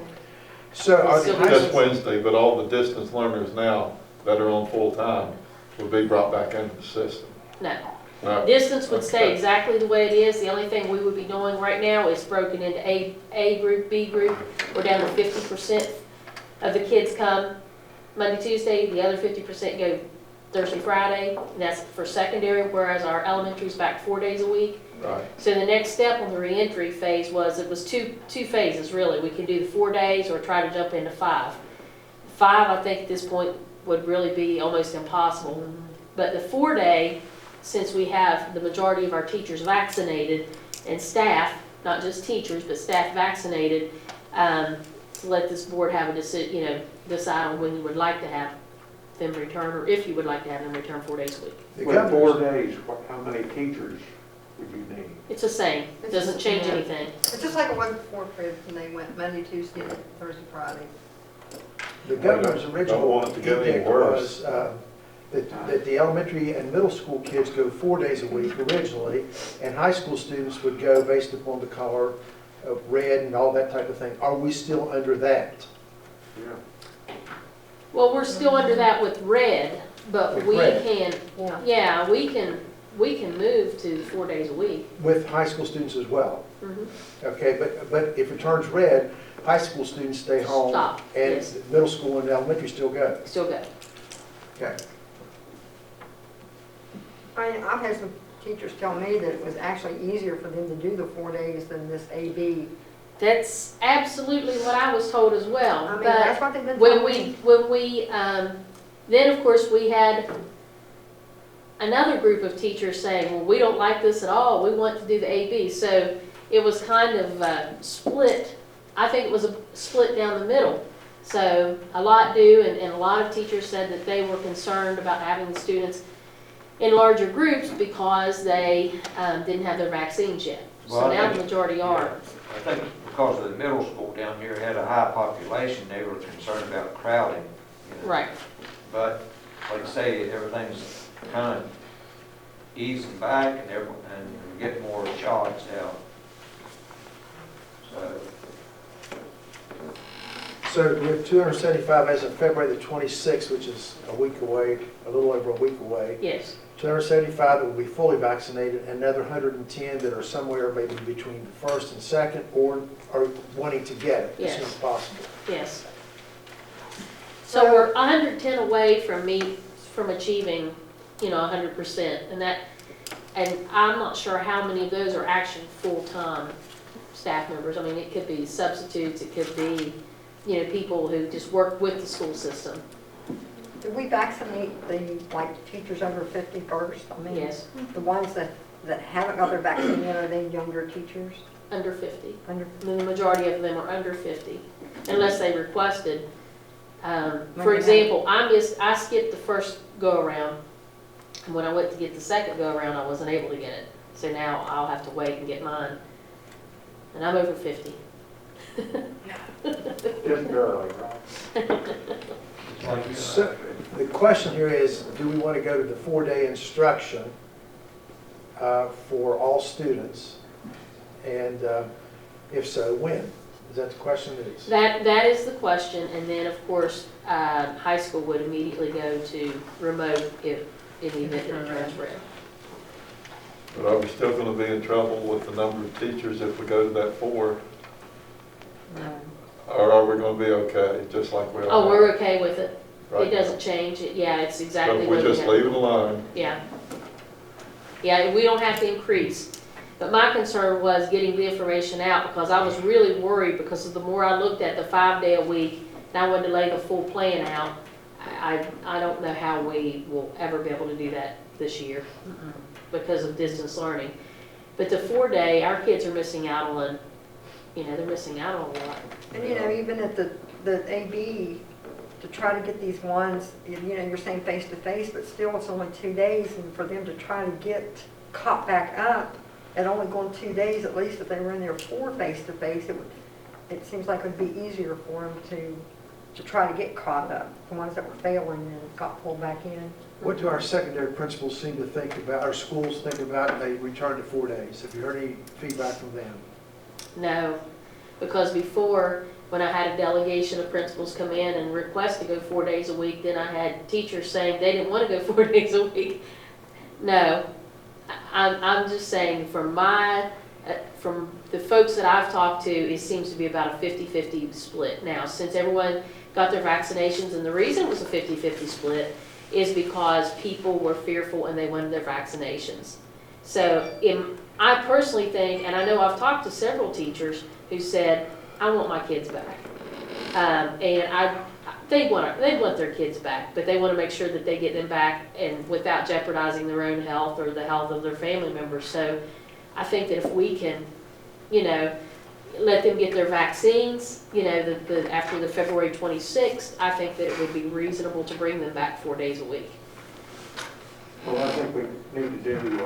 so are the Still high Just school, Wednesday, but all the distance learners now that are on full-time will be brought back into the system. No, No. distance would stay Okay. exactly the way it is. The only thing we would be doing right now is broken into A group, B group. We're down to 50% of the kids come Monday, Tuesday, the other 50% go Thursday, Friday. And that's for secondary, whereas our elementary's back 4 days a week. Right. So the next step on the reentry phase was, it was two phases really. We can do the 4 days or try to jump into 5. 5, I think at this point would really be almost impossible. But the 4 day, since we have the majority of our teachers vaccinated and staff, not just teachers, but staff vaccinated, to let this board have a decide on when you would like to have them return, or if you would like to have them return 4 days a week. the With 4 governor's, days, how many teachers would you need? It's the same, doesn't change Yeah. anything. It's just like it was before, Chris, when they went Monday, Tuesday, Thursday, Friday. the governor's Don't original want it to get any edict worse. was that the elementary and middle school kids go 4 days a week originally, and high school students would go based upon the color of red and all that type of thing. Are we still under that? Well, we're still under that with red, but With we red. can, Yeah. we can move to 4 days a week. With high school students as well? Mhm. Okay, but if it turns red, high school students stay home. Stop, And yes. middle school and elementary still go. Still go. Okay. I've had some teachers tell me that it was actually easier for them to do the 4 days than this AB. That's absolutely what I was told as well. I mean, But that's what they've been when telling we, me. then of course we had another group of teachers saying, well, we don't like this at all, we want to do the AB. So it was kind of split, I think it was a split down the middle. So a lot do, and a lot of teachers said that they were concerned about having the students in larger groups because they didn't have their vaccines yet. So Well, I now think- the majority are. I think because the middle school down here had a high population, they were concerned about crowding. Right. But like I say, everything's kind of easing back and we're getting more shots out. So we have 275 as of February the 26th, which is a week away, a little over a week away. Yes, 275 that will be fully vaccinated, and another 110 that are somewhere maybe between the first and second, or are wanting to get it as soon as possible. yes. So we're 110 away from achieving, 100%, and I'm not sure how many of those are actually full-time staff members. I mean, it could be substitutes, it could be, people who just work with the school system. Do we vaccinate the, teachers over 50 first? I mean, Yes, the ones that haven't got their vaccine yet, are they younger teachers? under 50. Under, The majority of them are under 50, unless they requested. For Maybe example, I skipped the first go-around, and when I went to get the second go-around, I wasn't able to get it. So now I'll have to wait and get mine. And I'm over 50. Just barely, right? So the question here is, do we want to go to the 4-day instruction for all students? And if so, when? Is that the question? That is the question, and then, of course, high school would immediately go to remote if in the event that it turns red. But are we still going to be in trouble with the number of teachers if we go to that 4? Or are we going to be okay, just like we are? Oh, we're okay with it. Right. It doesn't change. Yeah, it's So exactly if what we we just have. leave it alone, Yeah. Yeah, we don't have to increase. But my concern was getting the information out, because I was really worried, because the more I looked at the 5-day a week, and I wanted to lay the full plan out, I don't know how we will ever be able to do that this year because of distance learning. But the 4-day, our kids are missing out on, they're missing out on a lot. and even at the AB, to try to get these ones, you're saying face-to-face, but still it's only 2 days, and for them to try to get caught back up, at only going 2 days, at least if they were in there 4 face-to-face, it seems like it would be easier for them to try to get caught up, the ones that were failing and got pulled back in. What do our secondary principals seem to think about, our schools think about a return to 4 days? Have you heard any feedback from them? No, because before, when I had a delegation of principals come in and request to go 4 days a week, then I had teachers saying they didn't want to go 4 days a week. No, I'm just saying from the folks that I've talked to, it seems to be about a 50-50 split now. Since everyone got their vaccinations, and the reason it was a 50-50 split is because people were fearful and they wanted their vaccinations. So I personally think, and I know I've talked to several teachers who said, I want my kids back. They want their kids back, but they want to make sure that they get them back and without jeopardizing their own health or the health of their family members. So I think that if we can, let them get their vaccines, after the February 26th, I think that it would be reasonable to bring them back 4 days a week. Well, I think we need to do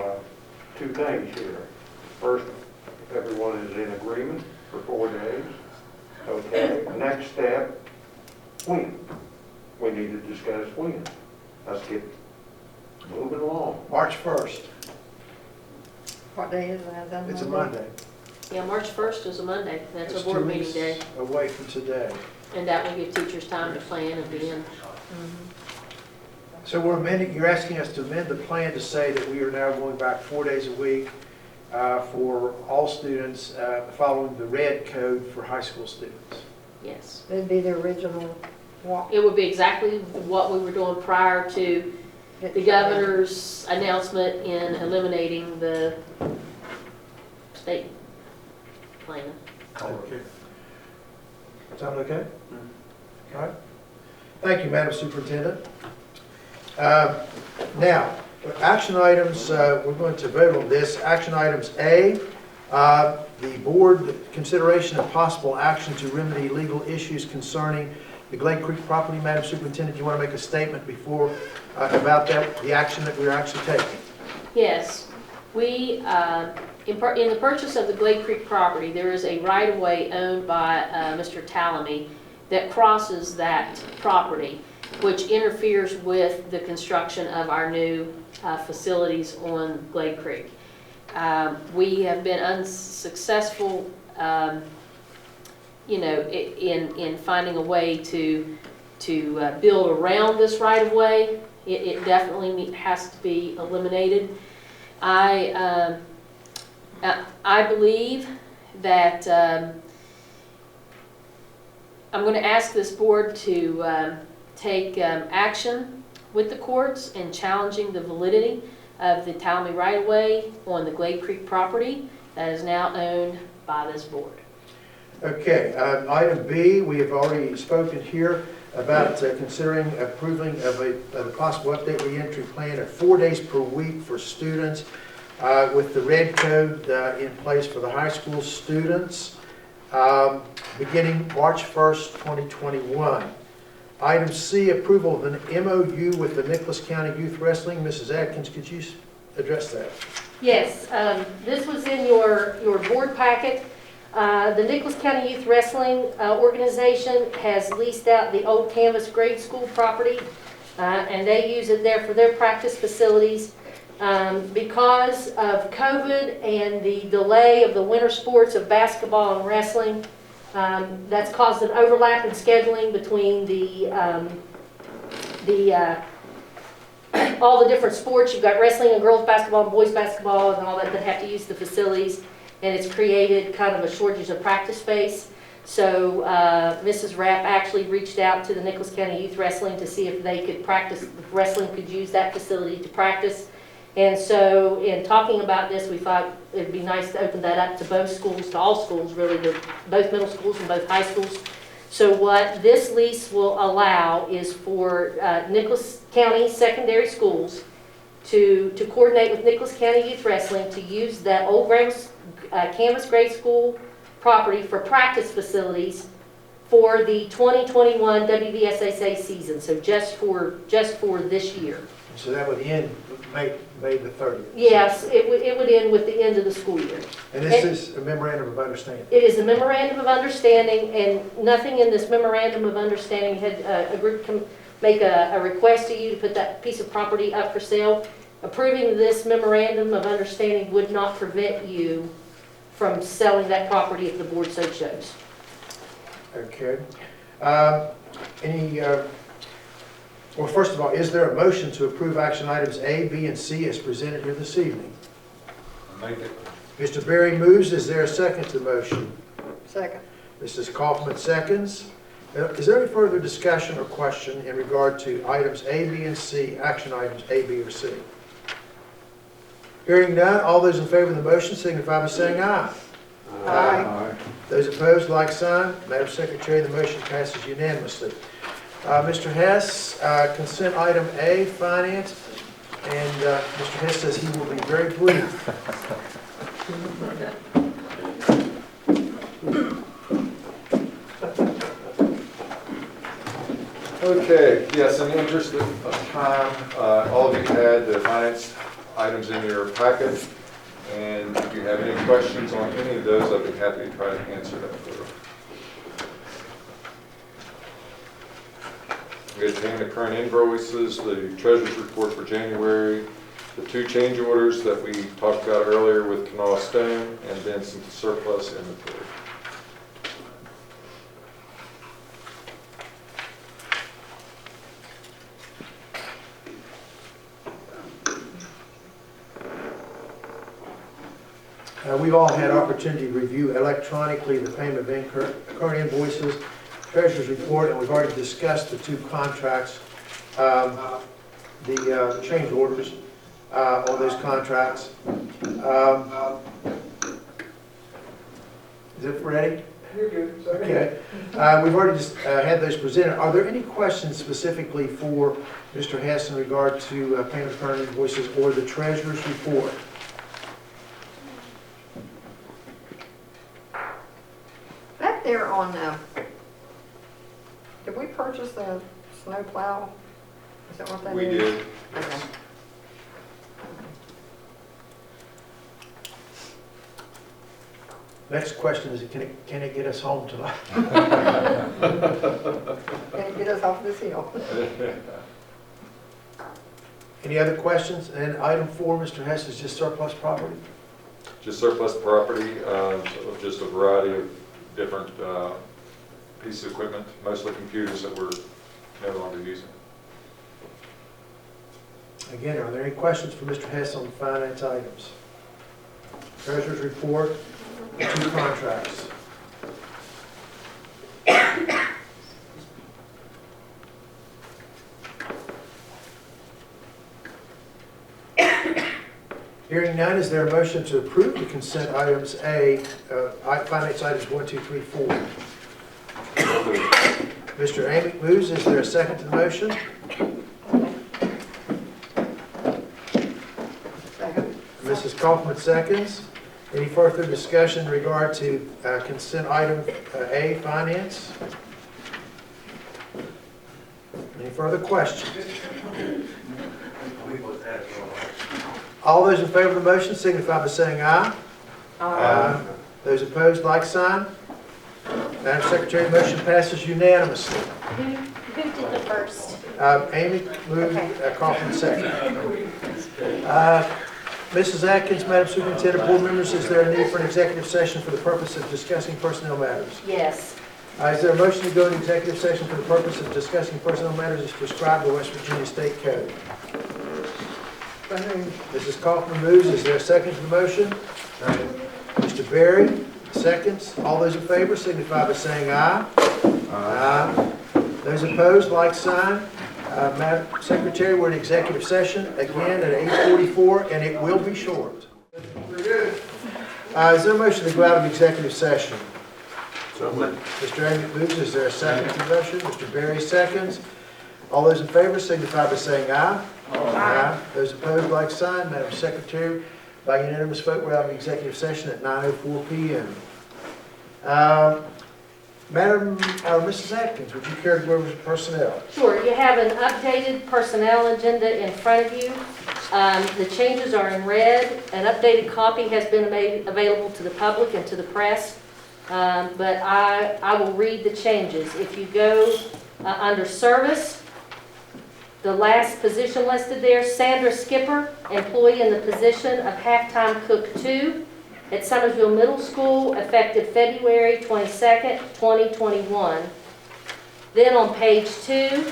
2 things here. First, everyone is in agreement for 4 days. Okay, next step, when? We need to discuss when. Let's get moving along. March 1st. What day is that? Is that It's a Monday. Yeah, March 1st is a Monday. That's It's a board 2 meeting weeks day. away from today. And that will give teachers time to plan and be in. So you're asking us to amend the plan to say that we are now going back 4 days a week for all students, following the red code for high school students. Yes. It'd be the original walk. It would be exactly what we were doing prior to the governor's announcement in eliminating the state plan. Okay. Sound okay? All right. Thank you, Madam Superintendent. Now, action items, we're going to vote on this. Action items A, the board consideration of possible action to remedy legal issues concerning the Glade Creek property. Madam Superintendent, do you want to make a statement before about that, the action that we're actually taking? Yes. We, in the purchase of the Glade Creek property, there is a right-of-way owned by Mr. Talamy that crosses that property, which interferes with the construction of our new facilities on Glade Creek. We have been unsuccessful you know, in finding a way to build around this right-of-way, it definitely has to be eliminated. I believe that I'm going to ask this board to take action with the courts in challenging the validity of the Talmy right-of-way on the Glade Creek property that is now owned by this board. Okay, item B, we have already spoken here about considering approving of a possible update reentry plan of 4 days per week for students with the red code in place for the high school students beginning March 1st, 2021. Item C, approval of an MOU with the Nicholas County Youth Wrestling. Mrs. Atkins, could you address that? Yes, this was in your board packet. The Nicholas County Youth Wrestling Organization has leased out the old Canvas grade school property, and they use it there for their practice facilities. Because of COVID and the delay of the winter sports of basketball and wrestling, that's caused an overlap in scheduling between all the different sports. You've got wrestling and girls basketball and boys basketball and all that have to use the facilities, and it's created kind of a shortage of practice space. So Mrs. Rapp actually reached out to the Nicholas County Youth Wrestling to see if they could practice, if wrestling could use that facility to practice. And so in talking about this, we thought it'd be nice to open that up to both schools, to all schools really, both middle schools and both high schools. So what this lease will allow is for Nicholas County secondary schools to coordinate with Nicholas County Youth Wrestling to use that old Canvas grade school property for practice facilities for the 2021 WVSSA season. So just for this year. So that would end May the 30th. Yes, it would end with the end of the school year. And this is a memorandum of understanding. It is a memorandum of understanding, and nothing in this memorandum of understanding had a group come make a request to you to put that piece of property up for sale. Approving this memorandum of understanding would not prevent you from selling that property if the board so chose. Okay. Well, first of all, is there a motion to approve action items A, B, and C as presented here this evening? Make it. Mr. Berry moves. Is there a second to the motion? Second. Mrs. Kaufman seconds. Is there any further discussion or question in regard to items A, B, and C, action items A, B, or C? Hearing none, all those in favor of the motion signify by saying aye. Aye. Those opposed, like sign. Madam Secretary, the motion passes unanimously. Mr. Hess, consent item A, finance, and Mr. Hess says he will be very brief. Okay, yes, in the interest of time, all of you had the finance items in your packet, and if you have any questions on any of those, I'd be happy to try to answer them for you. We obtained the current invoices, the treasurer's report for January, the 2 change orders that we talked about earlier with Kanawha Stone, and then some surplus inventory. We've all had opportunity to review electronically the payment of current invoices, treasurer's report, and we've already discussed the 2 contracts, the change orders on those contracts. Is it ready? You're good. Okay. We've already just had those presented. Are there any questions specifically for Mr. Hess in regard to payment of current invoices or the treasurer's report? Back there on, did we purchase a snow plow? Is that what that is? We did. Okay. Next question is, can it get us home tonight? Can it get us off this hill? Any other questions? And item 4, Mr. Hess, is just surplus property? Just surplus property, just a variety of different pieces of equipment, mostly computers that we're no longer using. Again, are there any questions for Mr. Hess on the finance items? Treasurer's report, 2 contracts. Hearing none, is there a motion to approve the consent items finance items 1, 2, 3, 4? Mr. Amick moves. Is there a second to the motion? Second. Mrs. Kaufman seconds. Any further discussion in regard to consent item A, finance? Any further questions? All those in favor of the motion signify by saying aye. Aye. Those opposed, like sign. Madam Secretary, the motion passes unanimously. Who did the first? Amy moved, Okay. Kaufman second. Mrs. Atkins, Madam Superintendent, board members, is there a need for an executive session for the purpose of discussing personnel matters? Yes. Is there a motion to go into executive session for the purpose of discussing personnel matters as prescribed by West Virginia State Code? Mrs. Kaufman moves. Is there a second to the motion? Mr. Berry, seconds. All those in favor signify by saying aye. Aye. Those opposed, like sign. Madam Secretary, we're in executive session again at 8:44, and it will be short. Is there a motion to go out of executive session? So moved. Mr. Amick moves. Is there a second to the motion? Mr. Berry seconds. All those in favor signify by saying aye. Aye. Those opposed, like sign. Madam Secretary, by unanimous vote, we're out of executive session at 9:04 p.m. Mrs. Atkins, would you care to go over personnel? Sure, you have an updated personnel agenda in front of you. The changes are in red. An updated copy has been made available to the public and to the press, but I will read the changes. If you go under service, the last position listed there, Sandra Skipper, employee in the position of halftime cook 2 at Summersville Middle School, effective February 22nd, 2021. Then on page 2,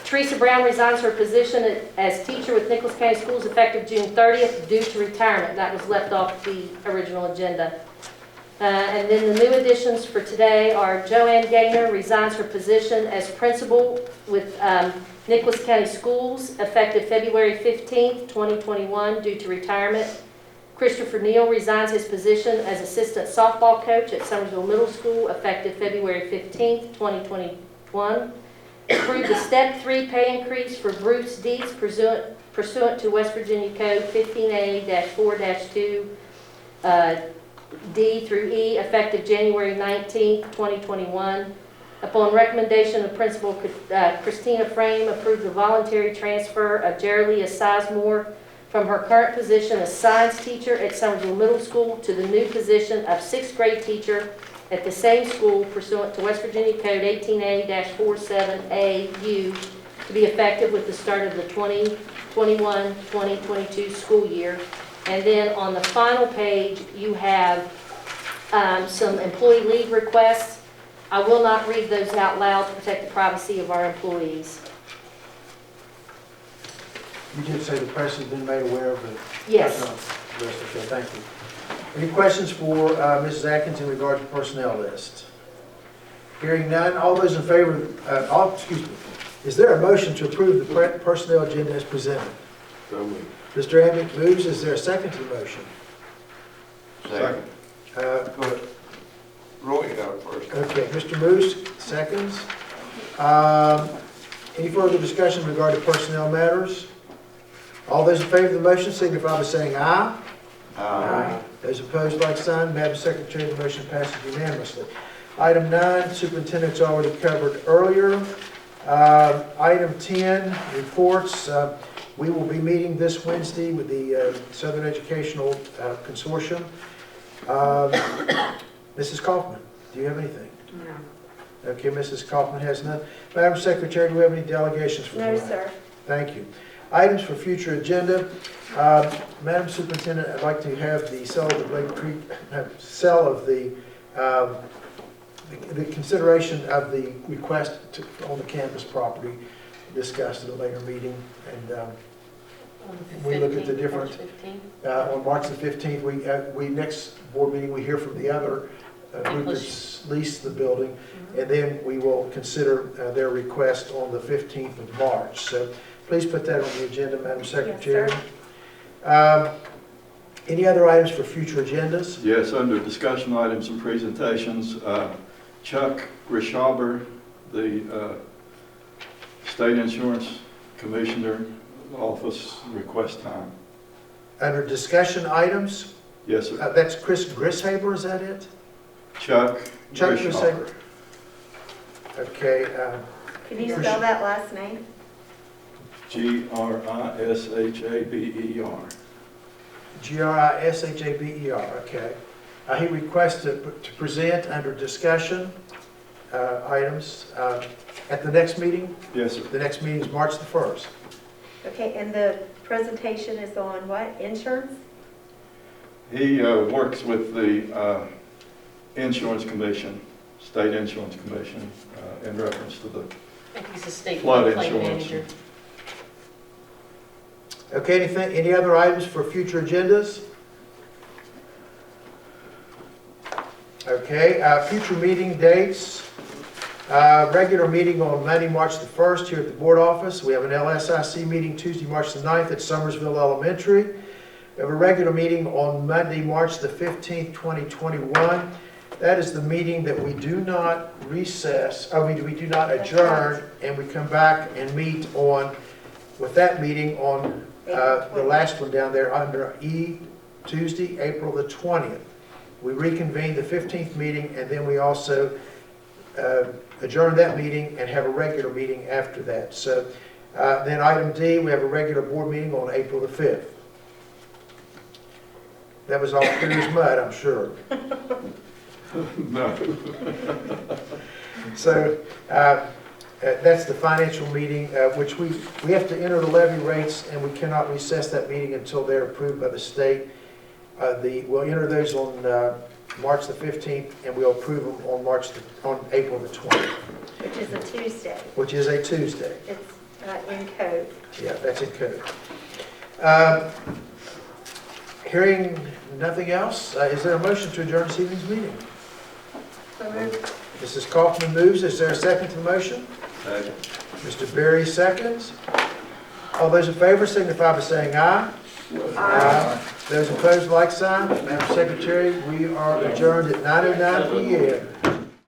Teresa Brown resigns her position as teacher with Nicholas County Schools effective June 30th due to retirement. That was left off the original agenda. And then the new additions for today are Joanne Gaynor resigns her position as principal with Nicholas County Schools effective February 15th, 2021 due to retirement. Christopher Neal resigns his position as assistant softball coach at Summersville Middle School effective February 15th, 2021. Approve the step 3 pay increase for Bruce Dietz pursuant to West Virginia Code 15A-4-2 D through E, effective January 19th, 2021. Upon recommendation of Principal Christina Frame, approve the voluntary transfer of Jerilia Sizemore from her current position as science teacher at Summersville Middle School to the new position of 6th grade teacher at the same school pursuant to West Virginia Code 18A-47AU to be effective with the start of the 2021-2022 school year. And then on the final page, you have some employee leave requests. I will not read those out loud to protect the privacy of our employees. You did say the press has been made aware of it. Yes. Okay, thank you. Any questions for Mrs. Atkins in regard to personnel list? Hearing none, all those in favor, is there a motion to approve the personnel agenda as presented? So moved. Mr. Amick moves. Is there a second to the motion? Second. But Roy got it first. Okay, Mr. Moose, seconds. Any further discussion regarding personnel matters? All those in favor of the motion signify by saying aye. Aye. Those opposed, like sign. Madam Secretary, the motion passes unanimously. Item 9, superintendent's already covered earlier. Item 10, reports. We will be meeting this Wednesday with the Southern Educational Consortium. Mrs. Kaufman, do you have anything? No. Okay, Mrs. Kaufman has none. Madam Secretary, do we have any delegations for No, tonight? sir. Thank you. Items for future agenda. Madam Superintendent, I'd like to have the sale of the the consideration of the request on the campus property discussed at a later meeting, and we look at the different, on March the 15th, we next board meeting, we hear from the other group that's leased the building, and then we will consider their request on the 15th of March. So please put that on the agenda, Madam Secretary. Any other items for future agendas? Yes, under discussion items and presentations, Chuck Rishaber, the State Insurance Commissioner Office, request time. Under discussion items, Yes, sir. that's Chris Grishaber, is that it? Chuck Grishaber. Okay. Can you spell that last name? Grishaber. Grishaber, okay. He requests to present under discussion items at the next meeting. Yes, sir. The next meeting is March the 1st. Okay, and the presentation is on what, insurance? He works with the Insurance Commission, State Insurance Commission, in reference to the I think he's a state flood claim insurance. manager. Okay, any other items for future agendas? Okay, future meeting dates. Regular meeting on Monday, March the 1st here at the board office. We have an LSIC meeting Tuesday, March the 9th at Summersville Elementary. We have a regular meeting on Monday, March the 15th, 2021. That is the meeting that we do not recess, we do not adjourn, and we come back and meet on, with that meeting on the last one down there under E, Tuesday, April the 20th. We reconvene the 15th meeting, and then we also adjourn that meeting and have a regular meeting after that. So then item D, we have a regular board meeting on April the 5th. That was all clear as mud, I'm sure. No. So that's the financial meeting, which we have to enter the levy rates, and we cannot recess that meeting until they're approved by the state. We'll enter those on March the 15th, and we'll approve them on April the 20th. Which is a Tuesday. Which is a Tuesday. It's in code. Yeah, that's in code. Hearing nothing else, is there a motion to adjourn this evening's meeting? So moved. Mrs. Kaufman moves. Is there a second to the motion? Second. Mr. Berry seconds. All those in favor signify by saying aye. Aye. Those opposed, like sign. Madam Secretary, we are adjourned at 9:09 p.m.